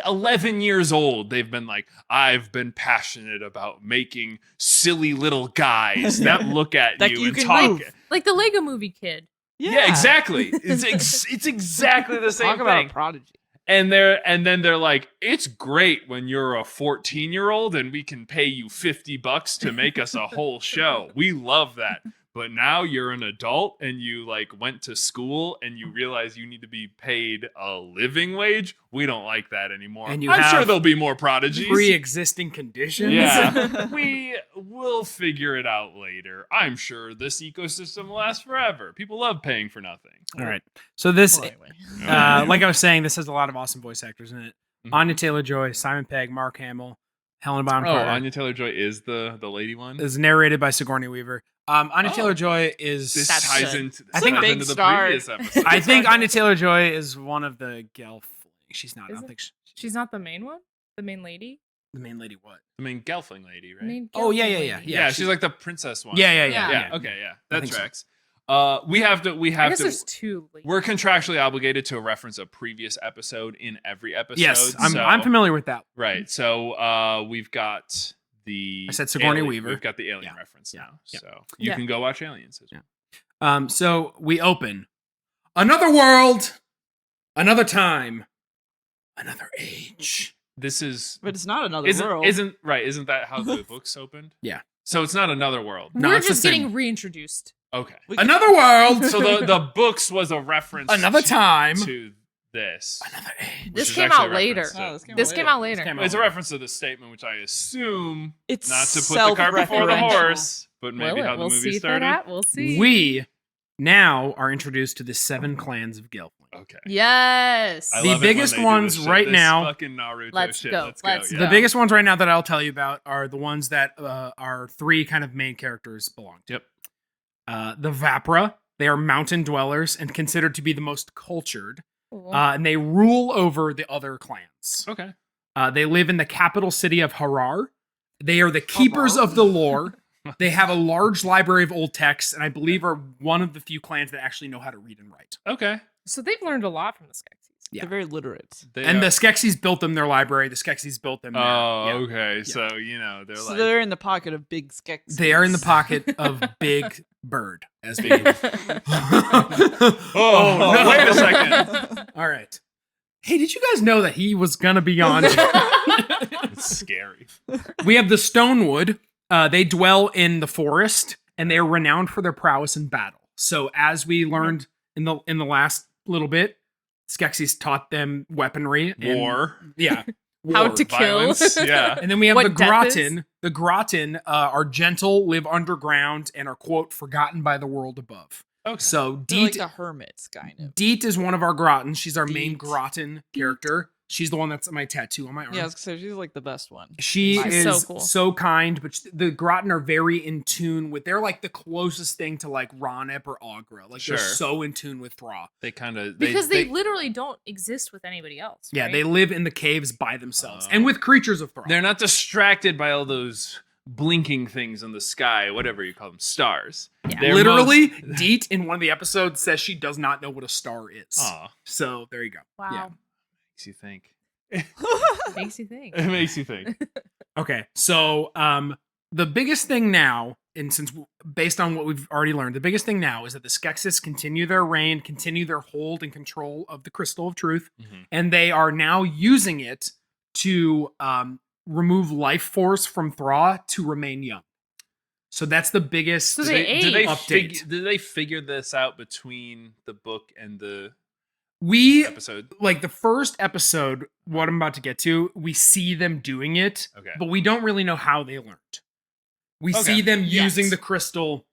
11 years old, they've been like, I've been passionate about making silly little guys that look at That you you and can talk. move. Like the Lego Movie kid. Yeah, exactly. It's exactly the same Talk about thing. a prodigy. And then they're like, it's great when you're a 14-year-old and we can pay you $50 to make us a whole show. We love that. But now you're an adult and you like went to school and you realize you need to be paid a living wage. We don't like that anymore. And you I'm sure have there'll be more prodigies. Pre-existing conditions. Yeah, we will figure it out later. I'm sure this ecosystem will last forever. People love paying for nothing. All right. So this, Well, anyway. like I was saying, this has a lot of awesome voice actors in it. Mhm. Anya Taylor-Joy, Simon Pegg, Mark Hamill, Helena Bonham Oh, Carter. Anya Taylor-Joy is the lady one. Is narrated by Sigourney Weaver. Anya Oh. Taylor-Joy is. This That's ties good. into, I think ties big into the star. previous episode. I think Anya Taylor-Joy is one of the Gelf. She's not. I don't Isn't- think She's not the main one? The main lady? the main lady. What? I mean, Gelfling lady, right? Main Oh, yeah, Gelfling yeah, lady. yeah, she- she's like the princess one. Yeah. Yeah. Okay, yeah, I that think so. tracks. We have I guess to. there's two. ladies. We're contractually obligated to reference a previous episode in every episode. Yes, I'm so- familiar with that. Right. So we've got the I said Sigourney alien- Weaver. We've got the alien Yeah. reference Yeah. now. Yeah. So you Yeah. can go watch Aliens as well. So we open another world, another time, another age. This is But it's not another isn't world. isn't that how the books opened? Yeah. So it's not another world. No, We're it's the just same. getting reintroduced. Okay. We- Another world, So the books was a reference another to- time, to this. another age. This is came actually out a later. reference to- Oh, this came This out came later. out later. This came out It's a later. reference to the statement, which I assume It's not to put the cart before the self-referential. horse, but maybe Will it? how the We'll movie see started. that. We'll see. We now are introduced to the 7 clans of Gelfling. Okay. Yes. I The love it when biggest they do ones this shit. right This now- fucking Naruto Let's shit. go. Let's Let's go. go. The biggest ones right now that I'll tell you about are the ones that our 3 kind of main characters belong to. Yep. The Vapra. They are mountain dwellers and considered to be the most cultured. Cool. And they rule over the other clans. Okay. They live in the capital city of Harar. They are the keepers of the lore. They have a large library of old texts, and I believe are one of the few clans that actually know how to read and write. Okay. So they've learned a lot from the Skeksis. Yeah. They're very literate. They And are- the Skeksis built them their library. The Skeksis built them. Oh, yeah. okay. So they're So like they're in the pocket of big Skeksis. They are in the pocket of Big Bird, as we. Oh, no. wait a second. All right. Hey, did you guys know that he was gonna be on? It's scary. We have the Stonewood. They dwell in the forest, and they are renowned for their prowess in battle. So, as we learned in the last little bit, Skeksis taught them weaponry, and, War. yeah, How war. to kill. Violence. Yeah. And then we have What the death is? Groton. The Groton are gentle, live underground, and are quote forgotten by the world above. Okay. So They're like Deet, the hermits, kind of. Deet is one of our Grotons. She's our main Deet. Groton character. She's the one that's my tattoo on my arm. Yeah, so she's like the best one. She She's is so so, cool. kind, but the Groton are very in tune with. They're like the closest thing to like Ronep or Augra. Like Sure. they're so in tune with Thra. They kind of Because they literally don't exist with anybody else. Yeah, right? they live in the caves by themselves Oh. and with creatures of Thra. they're not distracted by all those blinking things in the sky, whatever you call them, stars. Yeah. They're Literally, Deet in one of the episodes says she does not know what a star is. Aw, So there you go. Wow. makes you think. Makes you think. It makes you think. Okay, so the biggest thing now, and based on what we've already learned, the biggest thing now is that the Skeksis continue their reign, continue their hold and control of the Crystal of Truth, Mhm. and they are now using it to remove life force from Thra to remain young. So that's the biggest. So they Do they update. did they figure this out between the book and the we episode? like the first episode, what I'm about to get to, we see them doing it, Okay. but we don't really know how they learned. We see them using the crystal.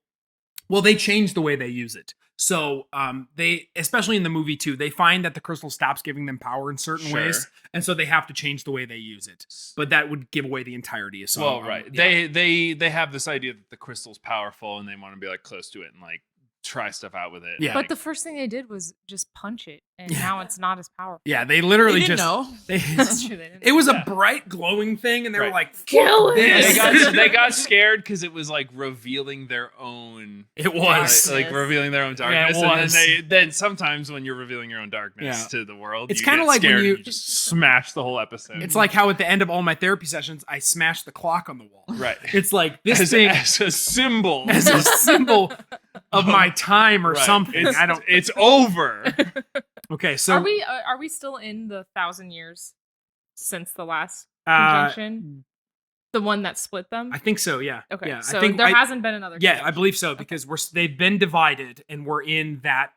Well, they changed the way they use it. So they, especially in the movie too, they find that the crystal stops giving them power in certain ways, and so they have to change the way they use it. But that would give away the entirety of song. Well, right. Yeah. They have this idea that the crystal's powerful and they want to be like close to it and like try stuff out with it. Yeah. But the first thing they did was just punch it, and now it's not as powerful. Yeah, they literally They didn't just know. That's true. They didn't. It was Yeah. a bright glowing thing, and they were Right. like, Kill "Fuck it!" this." they got scared because it was like revealing their own. It was. Like revealing their own Yeah, it darkness, and was. then sometimes when you're revealing your own darkness Yeah. to the world, It's you kinda get like when scared you- and just smash the whole episode. It's like how at the end of all my therapy sessions, I smashed the clock on the wall. right. It's like this as, thing as a symbol. as a symbol of my time or Right. something. It's, I don't. It's over. Okay, so Are we still in the 1,000 years since the last uh, conjunction? The one that split them. I think so. Yeah. Okay, Yeah, so I think there hasn't been another. Yeah, I conjunction. believe so because they've been divided and we're in that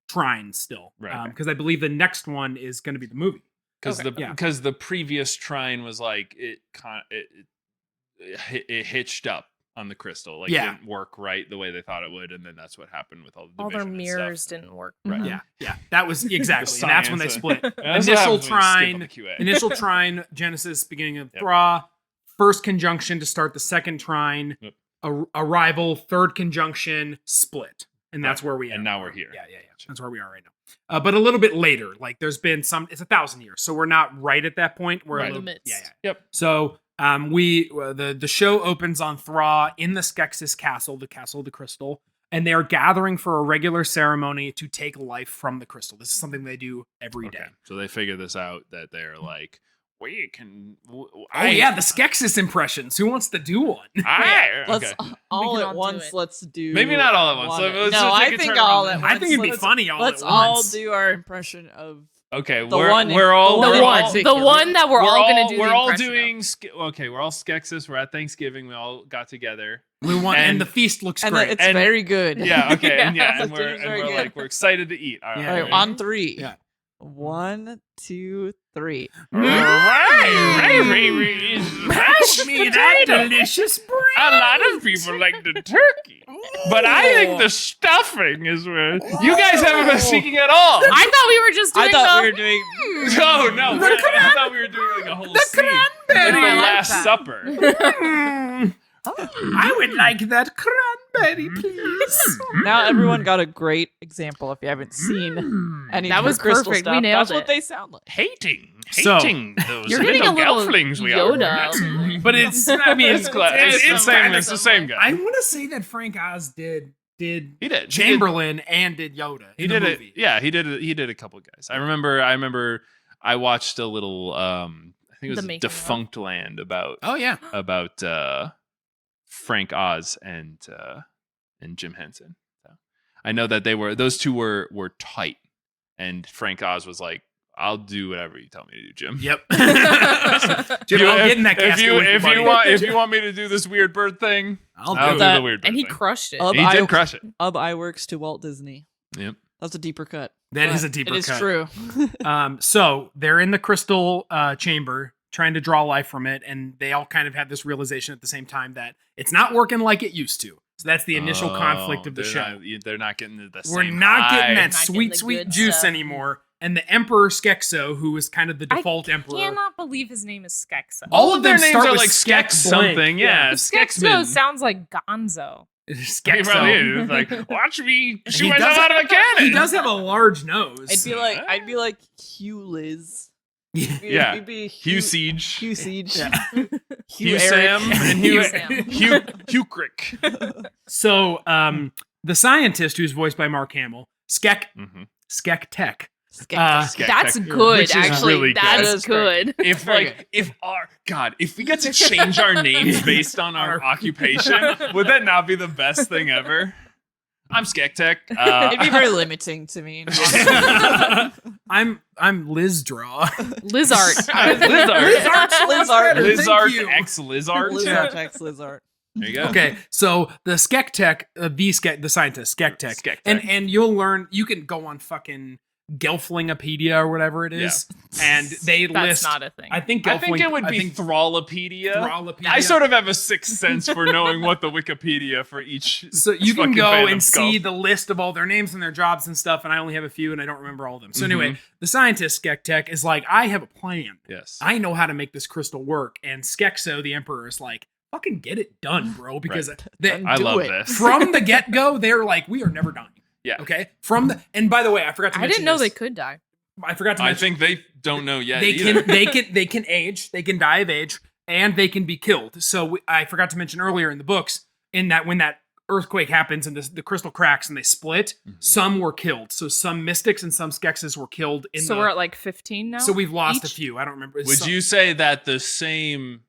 trine still. Right. Because I believe the next one is going to be the movie. Because Okay. the previous trine was like it hitched up on the crystal, like it Yeah. didn't work right the way they thought it would, and then that's what happened with all the all their division and mirrors stuff. didn't work. Right. Mhm. Yeah. Yeah. That was exactly. And that's when they science, split. And that's Initial what happens when you skip on trine. the QA. Initial trine, Genesis, beginning of Yep. Thra. First conjunction to start the second trine. Yep. Arrival, third conjunction, split. And that's where we are. And now we're here. Yeah. That's where we are right now. But a little bit later, like there's been it's 1,000 years. So we're not right at that point. We're Right. a little, In the midst. Yeah. Yep. So the show opens on Thra in the Skeksis castle, the castle of the crystal, and they are gathering for a regular ceremony to take life from the crystal. This is something they do every day. Okay. So they figure this out that they're like, we can. Oh yeah, the Skeksis impressions. Who wants to do one? Let's Okay. all can at all do once. it. Let's do. Maybe not all at once. one. Let's no, just I take a think turn all around. at once. I think it'd be Let's- funny all Let's at all once. do our impression of. Okay, The we're one- all the we're one- all, the The one that we're all gonna do. We're the all impression of. doing. Okay, we're all Skeksis. We're at Thanksgiving. We all got together. We want, and And- the feast looks And great. it's And- very good. Yeah. Okay. And Yeah. and The we're team's very good. like we're excited to eat. All right. Yeah. All right, on three. Yeah. 1, 2, 3. Pass me that delicious bread. A lot of people like the turkey, but I think the stuffing is where you guys haven't been speaking at all. I thought we were just doing I thought the, we were doing. Oh no! I thought we were doing like a whole scene, like the cranberry. I like Last that. Supper. I would like that cranberry, please. Now everyone got a great example. If you haven't seen any That of the was crystal perfect. We stuff, nailed that's what it. they sound like. Hating So, those You're getting a little gelflings we Yoda. are. But it's, I mean, It's the same. kinda- It's the same guy. I want to say that Frank Oz did He did Chamberlain and did Yoda. He in did the it. movie. Yeah, he did it. He did a couple guys. I remember. I watched a little. I think it The was making of. Defunct Land about Oh yeah. Frank Oz and Jim Henson. So I know that those two were tight, and Frank Oz was like, "I'll do whatever you tell me to do, Jim." Yep. Jim, I'll get in that casket with you, buddy. if you want me to do this weird bird thing, I'll I'll do do it. that. the weird bird and he thing. crushed it. Ub He I- did crush it. iWorks to Walt Disney. Yep. That's a deeper cut. That is But a deeper It is cut. true. So they're in the crystal chamber trying to draw life from it, and they all kind of have this realization at the same time that it's not working like it used to. So that's the initial conflict of the they're show. They're not getting the We're same not high. getting that Not getting sweet, the sweet good juice stuff. anymore. And the Emperor Skekso, who is kind of the default I emperor. cannot believe his name is Skekso. All of their them names start are with like Skek Skek blank. something. Yeah, Skekso Skexman. sounds like Gonzo. He Skekso. probably is. It's like, watch me shoot He myself does- out of a cannon. He does have a large nose. I'd be like Hugh Liz. Yeah. Yeah. You'd be Hugh Siege. Hugh Siege. Yeah. Hugh Eric. Sam and Hugh Sam. Hugh Crick. So, the scientist who's voiced by Mark Hamill, Skek Tech. Skeptic. That's Which good, is actually. really good. That That's is great. good. If we get to change our names based on our occupation, would that not be the best thing ever? I'm Skektek. It'd be very limiting to me. I'm Lizdraw. Lizard. Lizard. Lizard you. X Lizard. Lizard X Lizard. There you go. Okay, so the Skektek, the scientist, Skektek, Skektek. and you'll learn. You can go on fucking Gelflingopedia or whatever it is, and they That's list. not a thing. I think it would be Thrallopedia. Thrallopedia. I sort of have a sixth sense for knowing what the Wikipedia for each. So you can fucking go fandom and see go. the list of all their names and their jobs and stuff, and I only have a few, and I don't remember all of them. So Mm-hmm. anyway, the scientist Skektek is like, I have a plan. Yes. I know how to make this crystal work, and Skekso, the emperor, is like, fucking get it done, bro, because I Do love it. this. from the get go, they're like, we are never dying. Yeah. Okay. And by the way, I forgot to I mention didn't know this. they could die. I forgot to I mention. think they don't know yet. they either. can age. They can die of age, and they can be killed. So I forgot to mention earlier in the books, in that when that earthquake happens and the crystal cracks and they split, some were killed. So some mystics and some Skeksis were killed. So we're at like 15 now? So we've lost a each? few. I don't remember. Would you say that the same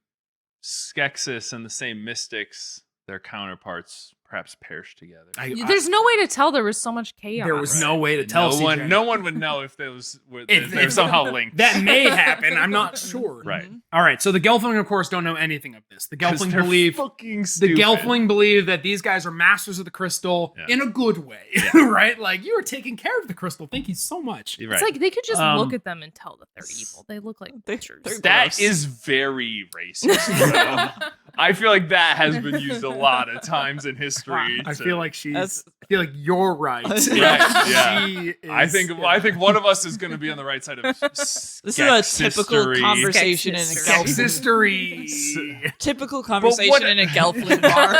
Skeksis and the same mystics, their counterparts, perhaps perished together? There's no way to tell. There was so much chaos. There was no way to tell. CJ. No one would know if those were If- they're if- somehow linked. That may happen. I'm not sure. Right. All right. So the Gelfling, of course, don't know anything of this. The 'Cause Gelfling they're believe fucking the stupid. Gelfling believe that these guys are masters of the crystal Yeah. in a good way, Yeah. right? Like, you are taking care of the crystal. Thank you so much. You're It's right. like they could just Um, look at them and tell that they're evil. They look like butchers. they're That gross. is very racist. bro. I feel like that has been used a lot of times in history. I to- feel like That's- I feel like you're right. Right, yeah. She is, I think one of us is going to be on the right side of This is a typical conversation in a Skeksis. Gelfling. Sexhistory. Typical what- conversation in a Gelfling bar.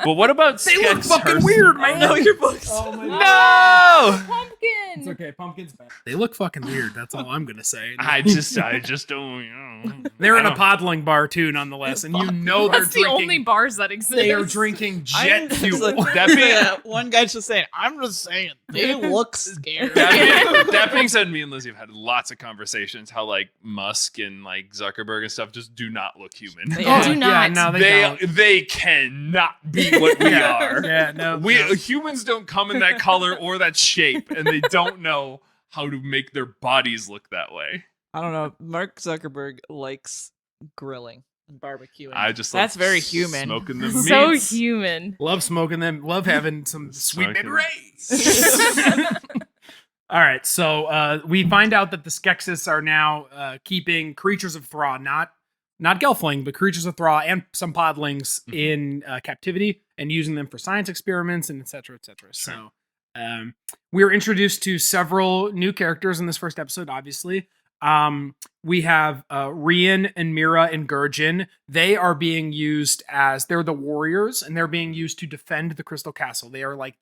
But what about They look Skek's fucking herself? weird, I man. know your books. Oh my No! Pumpkin. It's okay. Pumpkin's back. They look fucking weird. That's all I'm gonna say. I just don't. You know. They're I in a don't- podling bar too, nonetheless, and you know they're That's the drinking. only bars that exist. They are drinking jet fuel. One guy's just saying, I'm just saying, they look scared. That being said, me and Lizzie have had lots of conversations how like Musk and like Zuckerberg and stuff just do not look human. They Oh, are. do not. Yeah, no, they don't. They cannot be what we Yeah. are. Yeah, no. We no. humans don't come in that color or that shape, and they don't know how to make their bodies look that way. I don't know. Mark Zuckerberg likes grilling and barbecuing. I just That's very human. Smoking the So meats. human. Love smoking them. Love having some sweet baby Smoking. rays. All right, so we find out that the Skeksis are now keeping creatures of Thra, not Gelfling, but creatures of Thra and some podlings in captivity and using them for science experiments and et cetera, et cetera. Sure. So we are introduced to several new characters in this first episode, obviously. We have Rian and Mira and Gurjin. They are being used they're the warriors, and they're being used to defend the Crystal Castle. They are like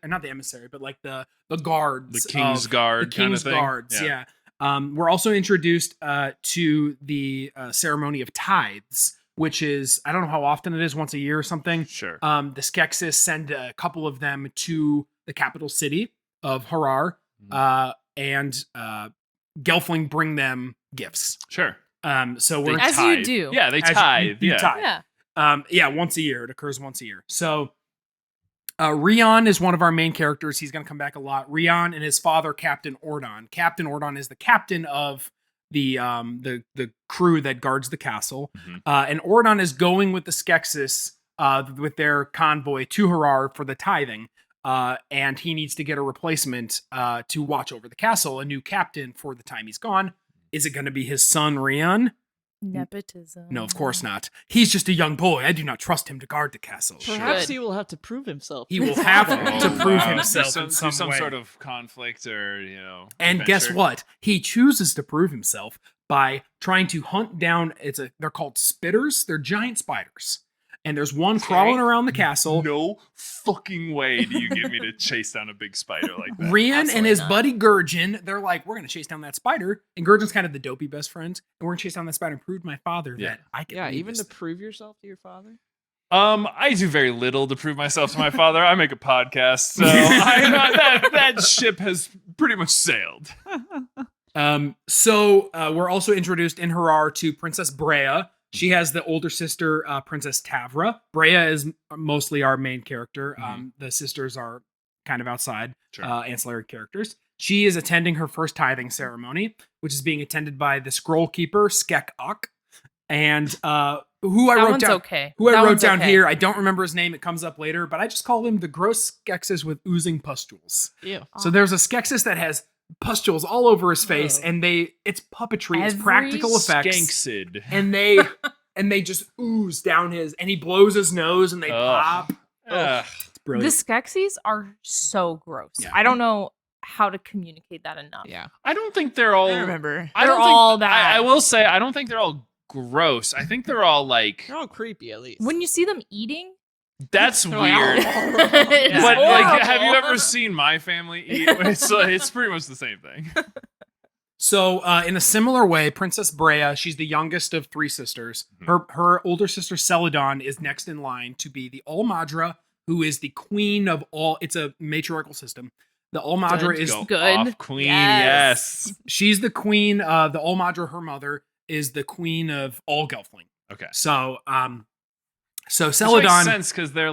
not the emissary, but like the guards. The King's Guard The kind King's of thing. Guards, yeah. We're also introduced to the ceremony of tithes, which is, I don't know how often it is, once a year or something. Sure. The Skeksis send a couple of them to the capital city of Harar, and Gelfling bring them gifts. Sure. So we're As you do. Yeah, they as you- tithe. you Yeah. tithe. Yeah. Once a year. It occurs once a year. So Rion is one of our main characters. He's going to come back a lot. Rion and his father, Captain Ordon. Captain Ordon is the captain of the crew that guards the castle. Mhm. And Ordon is going with the Skeksis with their convoy to Harar for the tithing. And he needs to get a replacement to watch over the castle, a new captain for the time he's gone. Is it going to be his son, Rion? Nepotism. No, of course not. He's just a young boy. I do not trust him to guard the castle. Perhaps Good. he will have to prove himself. He will have to Oh, prove wow. himself Through in some way. sort of conflict or And guess adventure. what? He chooses to prove himself by trying to hunt down. They're called spitters. They're giant spiders, and there's one crawling around the castle. No fucking way do you get me to chase down a big spider like that. Rian and Absolutely his not. buddy Gurjin, they're like, we're gonna chase down that spider, and Gurjin's kind of the dopey best friend, and we're gonna chase down that spider and prove to my father Yeah. that I can. Yeah, lead even this to prove yourself to your father. I do very little to prove myself to my father. I make a podcast, so that ship has pretty much sailed. So we're also introduced in Harar to Princess Brea. She has the older sister, Princess Tavra. Brea is mostly our main character. The sisters are kind of outside, Sure. ancillary characters. She is attending her first tithing ceremony, which is being attended by the scroll keeper, Skek Ak. And who I That wrote one's down, okay. who I That wrote one's down okay. here, I don't remember his name. It comes up later, but I just call him the gross Skeksis with oozing pustules. Yeah. So there's a Skeksis that has pustules all over his face, Oh. and it's puppetry, it's Every practical effects, Skanksid. and they just ooze down his, and he blows his nose, and they Ugh. pop. Ugh. It's The brilliant. Skeksis are so gross. Yeah. I don't know how to communicate that enough. Yeah. I don't think they're all. I remember. I They're don't all think, bad. I will say I don't think they're all gross. I think they're all like. They're all creepy, at least. When you see them eating, That's They're like, weird. it's But like, have you horrible. ever seen my family eat? It's pretty much the same thing. So, in a similar way, Princess Brea, she's the youngest of three sisters. Her older sister Celadon is next in line to be the Almadra, who is the queen of all. It's a matriarchal system. The Almadra Good. is Go good. off, queen. Yes. Yes. she's the queen. The Almadra, her mother, is the queen of all Gelfling. Okay. So, so Which makes Celadon, sense because they're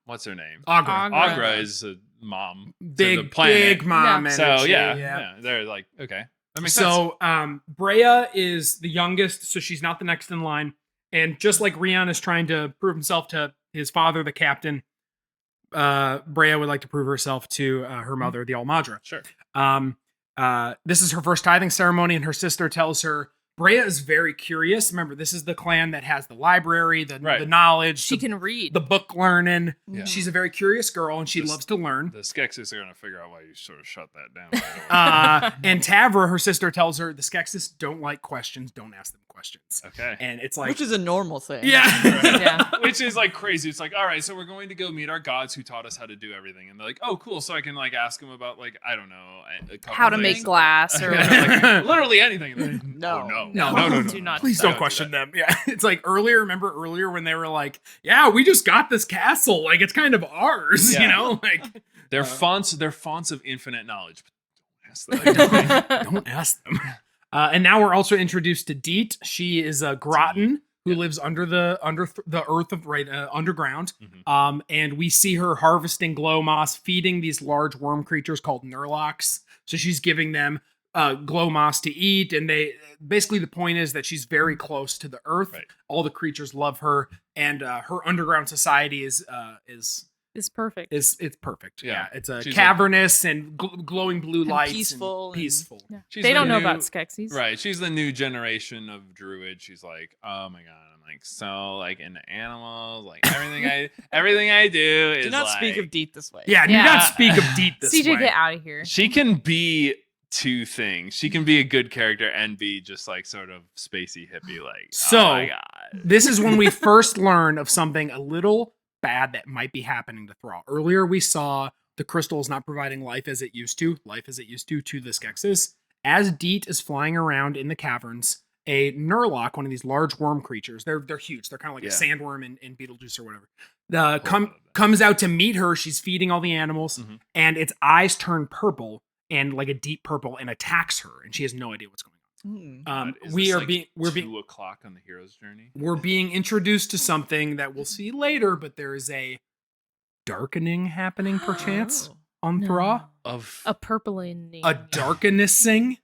what's her name? Agra, Agra. Agra is a mom to the big planet. mom. Yeah. So energy, yeah, they're like okay, that makes sense. So Brea is the youngest, so she's not the next in line. And just like Rian is trying to prove himself to his father, the captain, Brea would like to prove herself to her mother, the Almadra. Sure. This is her first tithing ceremony, and her sister tells her Brea is very curious. Remember, this is the clan that has the library, the knowledge, she the, can read. the book learning. Yeah. She's a very curious girl, and she This- loves to learn. The Skeksis are gonna figure out why you sort of shut that down. by the way. And Tavra, her sister, tells her the Skeksis don't like questions. Don't ask them questions. Okay. And it's like, Which is a normal thing. yeah. Yeah. Which is like crazy. It's like, all right, so we're going to go meet our gods who taught us how to do everything, and they're like, oh, cool. So I can like ask them about like I don't know, a couple How to things. make glass or Like, literally anything. And they're like, No. oh, No. Do not. Please do don't that. question them. Yeah. It's like remember earlier when they were like, yeah, we just got this castle. Like it's kind of ours, Yeah. you know? Like They're fonts of infinite knowledge. But don't ask them. don't ask them. And now we're also introduced to Deet. She is a Groton who lives under the earth of underground. Mhm. And we see her harvesting glow moss, feeding these large worm creatures called Nurlocks. So she's giving them glow moss to eat, and they basically the point is that she's very close to the earth. Right. All the creatures love her, and her underground society is It's perfect. it's perfect. Yeah. It's a She's cavernous and glowing blue And lights, peaceful and and- peaceful. Yeah. She's They the don't know new- about Skeksis. Right. She's the new generation of druid. She's like, oh my god, I'm like so like into animals. Like everything I do is Do not speak like- of Deet this way. Yeah, do Yeah. not speak of Deet this CJ, way. get out of here. She can be two things. She can be a good character and be just like sort of spacey hippie. Like, So- oh my god. This is when we first learn of something a little bad that might be happening to Thrall. Earlier, we saw the crystals not providing life as it used to the Skeksis. As Deet is flying around in the caverns, a Nurlock, one of these large worm creatures, they're huge. They're kind of like Yeah. a sandworm in Beetlejuice or whatever. Comes out to meet her. She's feeding all the animals, Mhm. and its eyes turn purple and like a deep purple and attacks her, and she has no idea what's going Hmm. on. Is We this, are like, being 2:00 on the hero's journey. we're being introduced to something that we'll see later, but there is a darkening happening perchance Oh. on Thra. Of A purpling. A darkenessing.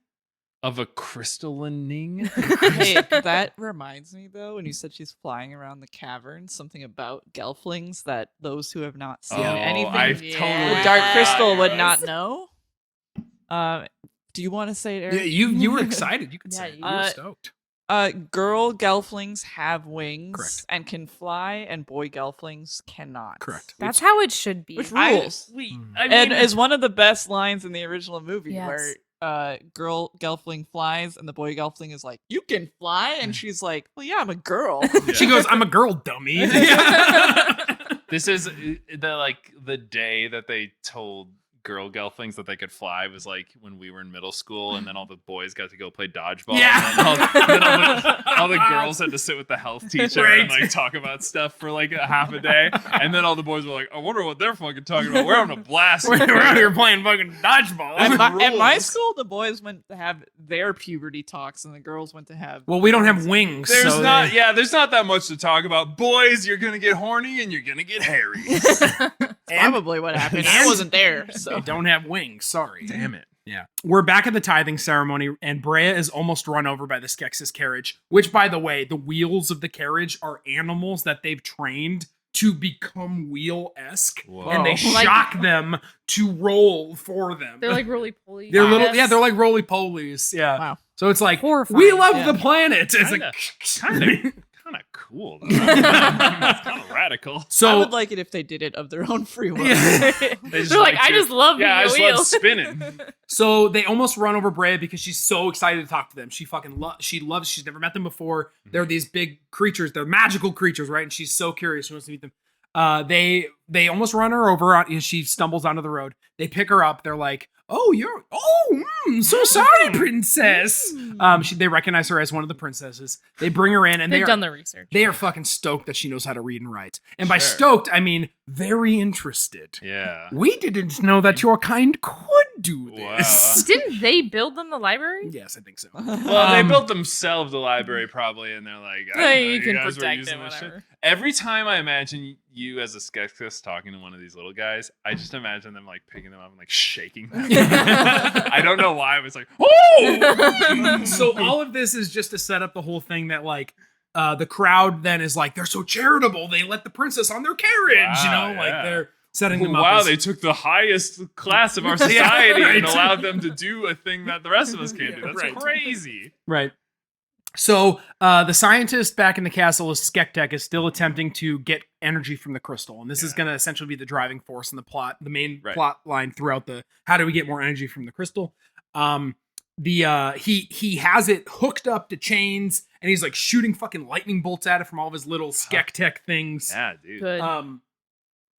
of a crystallining. Hey, that reminds me though, when you said she's flying around the cavern, something about gelflings that those who have not seen Oh, anything I've with totally Dark forgot. Crystal would not know. Do you want to say it, Eric? Yeah, you were excited. You could Yeah, say it. You you- were stoked. Girl gelflings have wings Correct. and can fly, and boy gelflings cannot. Correct. That's how it should be. Which I- rules. we- Hmm. I And mean, is one of the best lines in the original movie Yes. where girl gelfling flies, and the boy gelfling is like, "You can fly," and she's like, "Well, yeah, I'm a girl." She goes, "I'm a girl, dummy." This is the day that they told girl gelflings that they could fly was like when we were in middle school, and then all the boys got to go play dodgeball. Yeah. And then all the girls had to sit with the health teacher and like talk about stuff for like a half a day, and then all the boys were like, "I wonder what they're fucking talking about. We're having a blast. We're out here playing fucking dodgeball." At my school, the boys went to have their puberty talks, and the girls went to have. Well, we don't have wings. There's so not, there's not that much to talk about. Boys, you're gonna get horny and you're gonna get hairy. Probably what happened. I wasn't there, so. They don't have wings. Sorry. Damn it. Yeah. We're back at the tithing ceremony, and Brea is almost run over by the Skeksis carriage, which, by the way, the wheels of the carriage are animals that they've trained to become wheel-esque, and they Whoa. shock them to roll for them. They're like roly-poly. They're little, they're like roly-polies. Yeah. Wow. So it's like, Horrifying. we love the planet. It's Kinda- like, Kind of cool. Though. It's kind of radical. so I would like it if they did it of their own free will. Yeah. They They're like, I just love being I a just wheel. love spinning. So they almost run over Brea because she's so excited to talk to them. She fucking she's never met them before. They're these big creatures. They're magical creatures, right? And she's so curious. She wants to meet them. They almost run her over and she stumbles onto the road. They pick her up. They're like, so sorry, princess. They recognize her as one of the princesses. They bring her in and They've done their research. they are fucking stoked that she knows how to read and write. And by Sure. stoked, I mean very interested. Yeah. We didn't know that your kind could do this. Wow. Didn't they build them the library? Yes, I think so. Well, they built themselves the library probably, and they're like, I don't know, You can guys were protect using it, this shit. whatever. Every time I imagine you as a Skeksis talking to one of these little guys, I just imagine them like picking them up and like shaking them. I don't know why. I was like, oh! So all of this is just to set up the whole thing that like the crowd then is like, they're so charitable. They let the princess on their carriage, Wow, like yeah. they're setting them up. Wow, as- they took the highest class of our society right. and allowed them to do a thing that the rest of us can't do. That's Right. crazy. Right. So the scientist back in the castle is Skektek is still attempting to get energy from the crystal, and this is going to essentially be the driving force in the plot, the main Right. plot line throughout the how do we get more energy from the crystal. He has it hooked up to chains, and he's like shooting fucking lightning bolts at it from all of his little Skektek things. Yeah, dude. Good.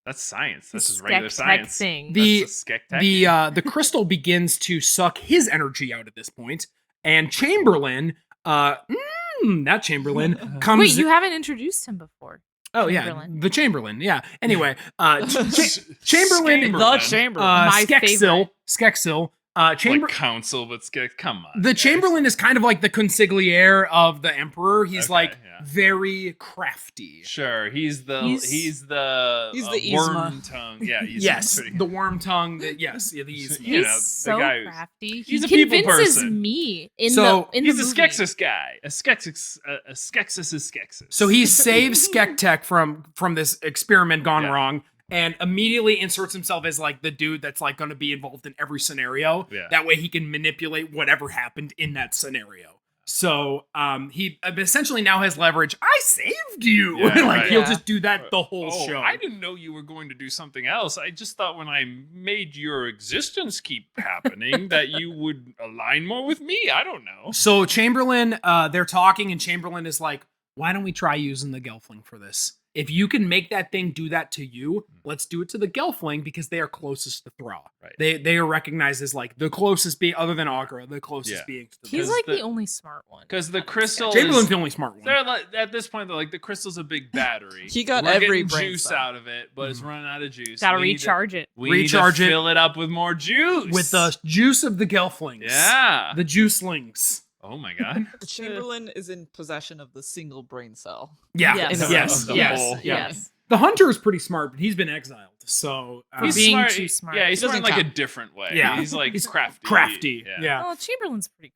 That's science. That's just Skek regular tech science. thing. The- That's a Skektek. The crystal begins to suck his energy out at this point, and Chamberlain, that Chamberlain comes. Wait, you haven't introduced him before. Oh yeah, Chamberlain. the Chamberlain. Yeah. Anyway, Chamberlain, The Chamberlain. My favorite. Skeksil. like council, but come on. The guys. Chamberlain is kind of like the consigliere of the Emperor. He's Okay, like yeah. very crafty. Sure, he's the He's the worm Yzma. tongue. Yeah, Yzma, Yes, pretty- the worm tongue. Yes, yeah, the Yzma. You He's know, the so guy who's- crafty. he's he a people convinces person. me in So, the He's a movie. Skeksis guy. A Skeksis is Skeksis. So he saves Skektek from this experiment gone Yeah. wrong, and immediately inserts himself as like the dude that's like going to be involved in every scenario. Yeah. That way he can manipulate whatever happened in that scenario. So he essentially now has leverage. I saved you. Yeah, like right. he'll Yeah. just do that the whole Oh, show. I didn't know you were going to do something else. I just thought when I made your existence keep happening that you would align more with me. I don't know. So Chamberlain, they're talking, and Chamberlain is like, "Why don't we try using the Gelfling for this? If you can make that thing do that to you, let's do it to the Gelfling because they are closest to Thra. Right. They are recognized as like the closest being, other than Agra, the closest Yeah. being. To the He's 'Cause like the, the- only smart one. Because the crystal Chamberlain's is, the only smart one. they're like, at this point, they're like, the crystal's a big battery. He got We're every getting brain juice cell. out of it, but it's running out of juice. Gotta We need to- recharge it. We Recharge need it. to fill it up with more juice. With the juice of the Gelflings. Yeah. The juicelings. Oh my god. The Chamberlain is in possession of the single brain cell. Yeah. Yes. Yes. Of the Yes. whole- Yeah. Yes. The Hunter is pretty smart, but he's been exiled. So For He's being smart. too smart. Yeah, he's He smart in doesn't like a count. different way. Yeah. He's like He's crafty. crafty. Yeah. Well, Chamberlain's pretty.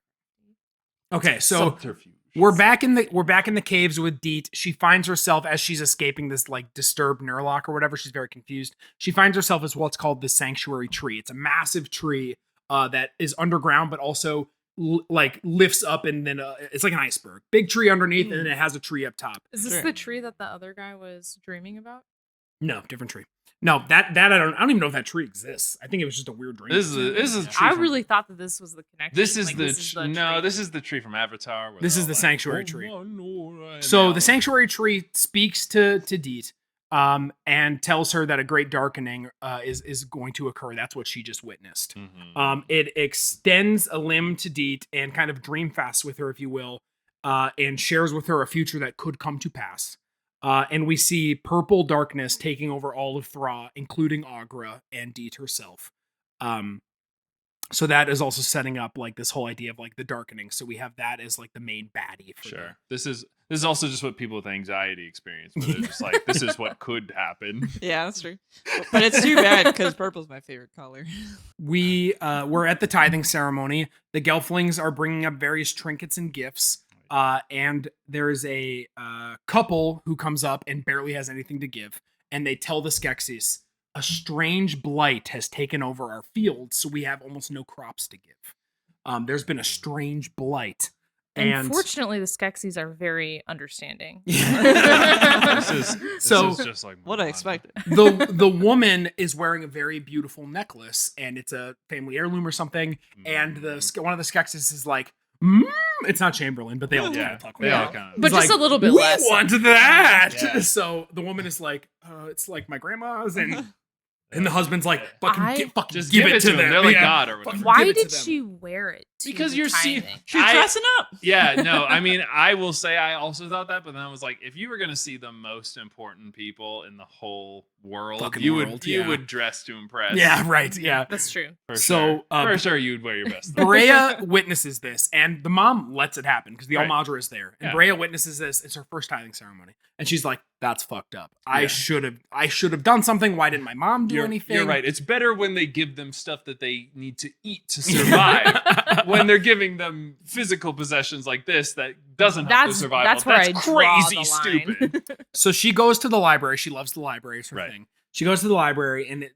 Okay. So Subterfuge. we're back in the caves with Deet. She finds herself as she's escaping this like disturbed Nurlock or whatever. She's very confused. She finds herself as what's called the Sanctuary Tree. It's a massive tree that is underground, but also like lifts up, and then it's like an iceberg. Big tree underneath, and then it has a tree up top. Is this Sure. the tree that the other guy was dreaming about? No, different tree. No, that I don't even know if that tree exists. I think it was just a weird dream. This is a tree I from- really thought that this was the connection. This is Like, the tree. this is the tree from Avatar. where This they're is all the like, sanctuary "Oh, tree. no," and So they all- the sanctuary tree speaks to Deet, and tells her that a great darkening is going to occur. That's what she just witnessed. Mhm. It extends a limb to Deet and kind of dream fasts with her, if you will, and shares with her a future that could come to pass. And we see purple darkness taking over all of Thra, including Agra and Deet herself. So that is also setting up like this whole idea of like the darkening. So we have that as like the main baddie. For Sure. This is also just what people with anxiety experience. Where they're just like, this is what could happen. Yeah, that's true. But it's too bad because purple's my favorite color. We're at the tithing ceremony. The Gelflings are bringing up various trinkets and gifts. And there's a couple who comes up and barely has anything to give. And they tell the Skeksis, a strange blight has taken over our fields, so we have almost no crops to give. There's been a strange blight. And Unfortunately, the Skeksis are very understanding. This is just like What I Moana. expected. the woman is wearing a very beautiful necklace, and it's a family heirloom or something. And one of the Skeksis is like, it's not Chamberlain, but they all kind of talk. They like all that. kind of. But It's just a little bit we less. want that. Yeah. So the woman is like, it's like my grandma's, and the husband's like, fucking Just give it to them. They're like Yeah. God or whatever. Fucking Why give it to did them. she wear it? To Because the you're seeing. tithing? She's dressing up. Yeah, no, I mean, I will say I also thought that, but then I was like, if you were gonna see the most important people in the whole world, Fucking you world, you yeah. would dress to impress. Yeah, right. Yeah. That's true. For So, sure. For sure, you'd wear your best. Brea witnesses this, and the mom lets it happen because the Right. Almadra is there. And Yeah. Brea witnesses this. It's her first tithing ceremony, and she's like, "That's fucked up. I Yeah. should have done something. Why didn't my mom do anything?" You're right. It's better when they give them stuff that they need to eat to survive. When they're giving them physical possessions like this that doesn't help their survival. That's where I draw crazy the line. stupid. So she goes to the library. She loves the library. It's her Right. thing. She goes to the library, and it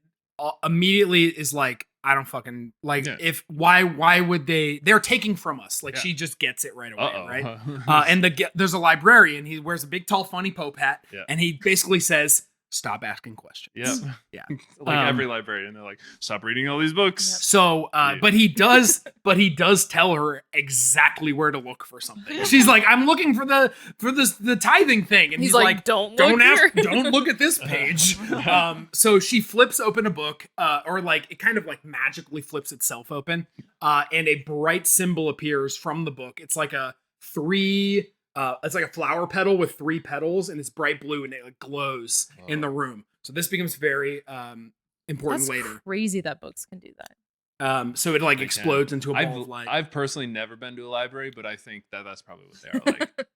immediately is like, "I don't fucking like. Yeah. If why would they? They're taking from us. Like Yeah. she just gets it right away, Uh-oh. right?" And there's a librarian. He wears a big, tall, funny Pope hat, Yeah. and he basically says, "Stop asking questions." Yep. Yeah. Like every librarian, they're like, stop reading all these books. So, Yeah. but he does tell her exactly where to look for something. She's like, "I'm looking for the tithing thing," and He's like, "Don't look here." don't look at this page. So she flips open a book, or like it kind of like magically flips itself open, and a bright symbol appears from the book. It's like a it's like a flower petal with 3 petals, and it's bright blue, and it like glows in the room. So this becomes very important That's later. crazy that books can do that. So it like They explodes into a ball of light. I've personally never been to a library, but I think that's probably what they are like.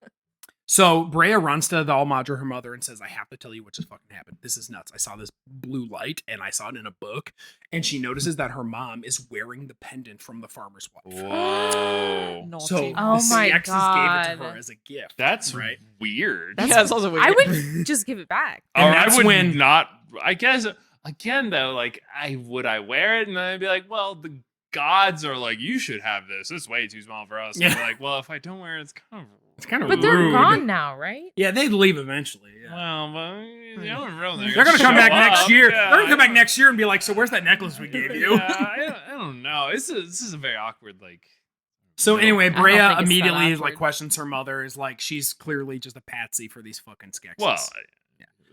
So Brea runs to the Almadra, her mother, and says, "I have to tell you what just fucking happened. This is nuts. I saw this blue light, and I saw it in a book." And she notices that her mom is wearing the pendant from the farmer's wife. Whoa. Naughty. So Oh the my Skeksis gave it to God. her as a gift. That's right. weird. Yeah, it's also weird. I would just give it back. And Or that's I would when- not. I guess again though, like I wear it, and then I'd be like, well, the gods are like, you should have this. It's way too small for us. And Yeah. they're like, well, if I don't wear it, it's kind of But they're rude. gone now, right? Yeah, they'd leave eventually. Yeah. well, but the other real They're gonna come back next year. Yeah, They're gonna come I back next year and be like, "So where's that necklace we gave you?" Yeah, I don't know. This is a very awkward like. So anyway, don't Brea think it's that immediately is like awkward. questions her mother. Is like she's clearly just a patsy for these fucking Skeksis. Well,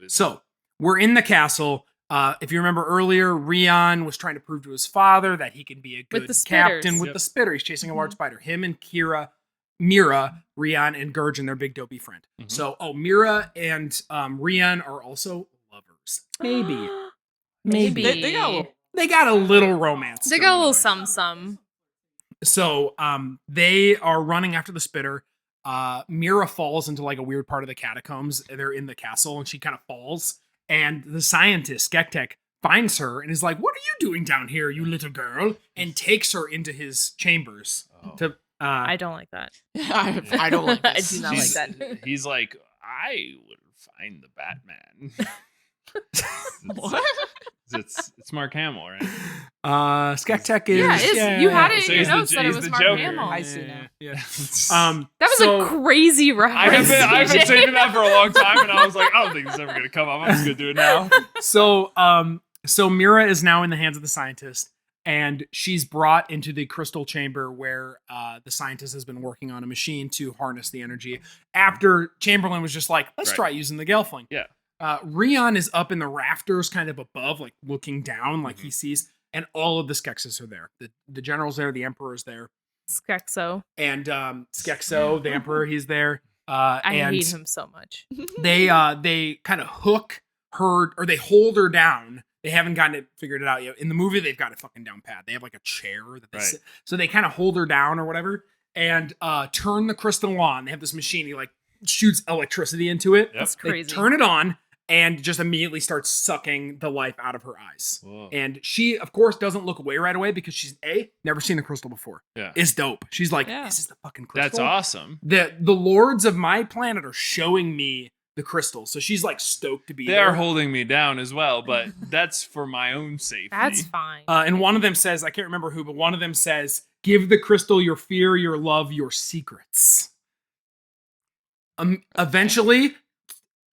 So we're in the castle. If you remember earlier, Rion was trying to prove to his father that he can be a good With the captain spitters. with Yep. the spitter. He's chasing a large spider. Him and Mira, Rion, and Gurgen, their big dopey friend. Mhm. So, Mira and Rion are also lovers. Maybe. Maybe. They got a little- They got a little romance. They got a little going on. some. So they are running after the spitter. Mira falls into like a weird part of the catacombs. They're in the castle and she kind of falls. And the scientist, Gektek, finds her and is like, "What are you doing down here, you little girl?" And takes her into his chambers Oh. to I don't like that. I don't like I this. do not like He's- that. He's like, I would find the Batman. What? It's Mark Hamill, right? Skektek is Yeah, you had it So in your he's the- notes that it he's was the Mark Joker. Hamill. I see now. Yeah. That was so- a crazy reference. I've been CJ. saying that for a long time, and I was like, I don't think this is ever gonna come up. I'm just gonna do it now. So Mira is now in the hands of the scientist, and she's brought into the crystal chamber where the scientist has been working on a machine to harness the energy. After Chamberlain was just like, let's Right. try using the Gelfling. Yeah. Rion is up in the rafters, kind of above, like looking down, like Mm-hmm. he sees, and all of the Skeksis are there. The general's there, the emperor's there, Skekso. and Skekso, the emperor, he's there. I And hate him so much. they kind of hook her, or they hold her down. They haven't figured it out yet. In the movie, they've got it fucking down pat. They have like a chair that they Right. sit. So they kind of hold her down or whatever, and turn the crystal on. They have this machine. He like shoots electricity into it. Yep. That's They crazy. turn it on and just immediately starts sucking the life out of her eyes. Whoa. And she, of course, doesn't look away right away because she's never seen the crystal before. Yeah. It's dope. She's like, Yeah. this is the fucking crystal. That's awesome. The lords of my planet are showing me the crystal, so she's like stoked to be They there. are holding me down as well, but that's for my own safety. That's fine. And one of them says, I can't remember who, but one of them says, "Give the crystal your fear, your love, your secrets." Eventually,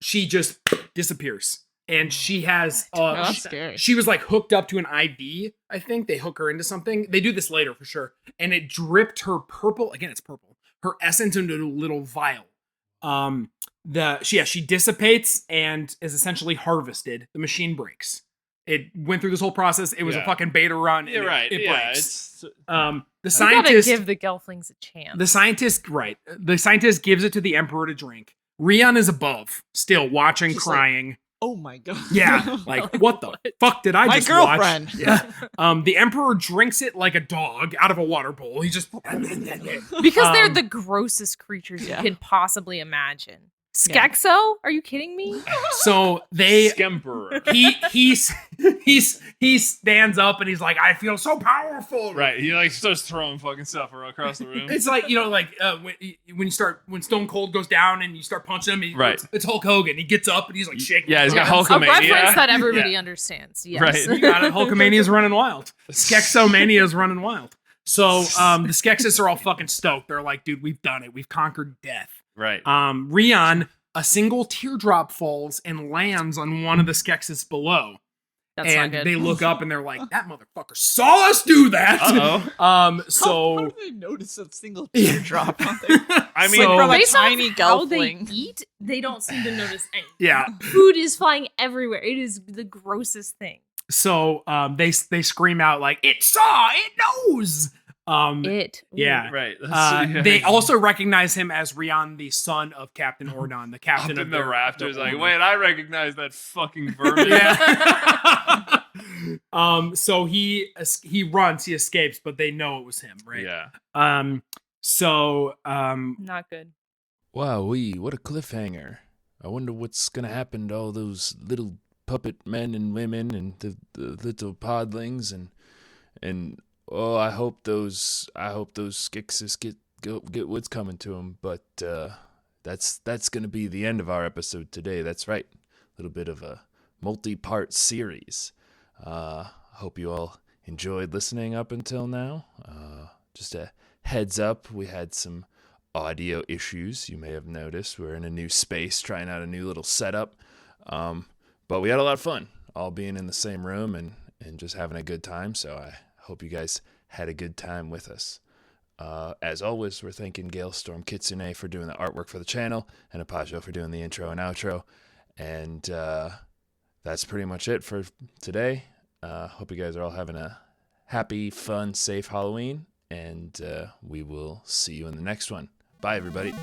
she just disappears, and she has. Oh, that's scary. She was like hooked up to an IV. I think they hook her into something. They do this later for sure, and it dripped her purple. Again, it's purple. Her essence into a little vial. She dissipates and is essentially harvested. The machine breaks. It went through this whole process. It was a Yeah. fucking beta run. You're and right. It Yeah, breaks. it's The You gotta scientist. give the Gelflings a chance. The scientist, right? The scientist gives it to the emperor to drink. Rion is above, still watching, Just like, crying. Oh my god. Yeah, like what the fuck did I My just girlfriend. watch? Yeah. The emperor drinks it like a dog out of a water bowl. He just Because they're the grossest creatures Yeah. you can possibly imagine. Yeah. Skekso? Are you kidding me? so they Skemperor. he stands up and he's like, I feel so powerful. Right. He like starts throwing fucking stuff across the room. It's like, when Stone Cold goes down and you start punching him, Right. it's Hulk Hogan. He gets up and he's like shaking. Yeah, he's got his Hulkamania. A reference that everybody Yeah. understands. Yes. Right. You got it. Hulkamania's running wild. Skexomania's running wild. So the Skeksis are all fucking stoked. They're like, dude, we've done it. We've conquered death. Right. Rion, a single teardrop falls and lands on one of the Skeksis below. That's And not good. they look up and they're like, that motherfucker saw us do that. Uh-oh. How So did they notice a single teardrop on there? I mean, So- from a Based off tiny how they gelfling. eat, they don't seem to notice anything. yeah. Food is flying everywhere. It is the grossest thing. So they scream out like, it saw, it knows. It. Yeah. right. Yeah. They also recognize him as Rion, the son of Captain Ordon, the up captain in of the rafters, like, Ordon. wait, I recognize that fucking vermin. Yeah. So he runs, he escapes, but they know it was him, right? Yeah. Not good. Wow, what a cliffhanger. I wonder what's gonna happen to all those little puppet men and women and the little podlings and oh, I hope those Skeksis get what's coming to them, but that's gonna be the end of our episode today. That's right. A little bit of a multi-part series. Hope you all enjoyed listening up until now. Just a heads up, we had some audio issues. You may have noticed we're in a new space, trying out a new little setup. But we had a lot of fun, all being in the same room and just having a good time. So I hope you guys had a good time with us. As always, we're thanking Galestorm Kitsune for doing the artwork for the channel and Apajo for doing the intro and outro. And that's pretty much it for today. Hope you guys are all having a happy, fun, safe Halloween. And we will see you in the next one. Bye, everybody.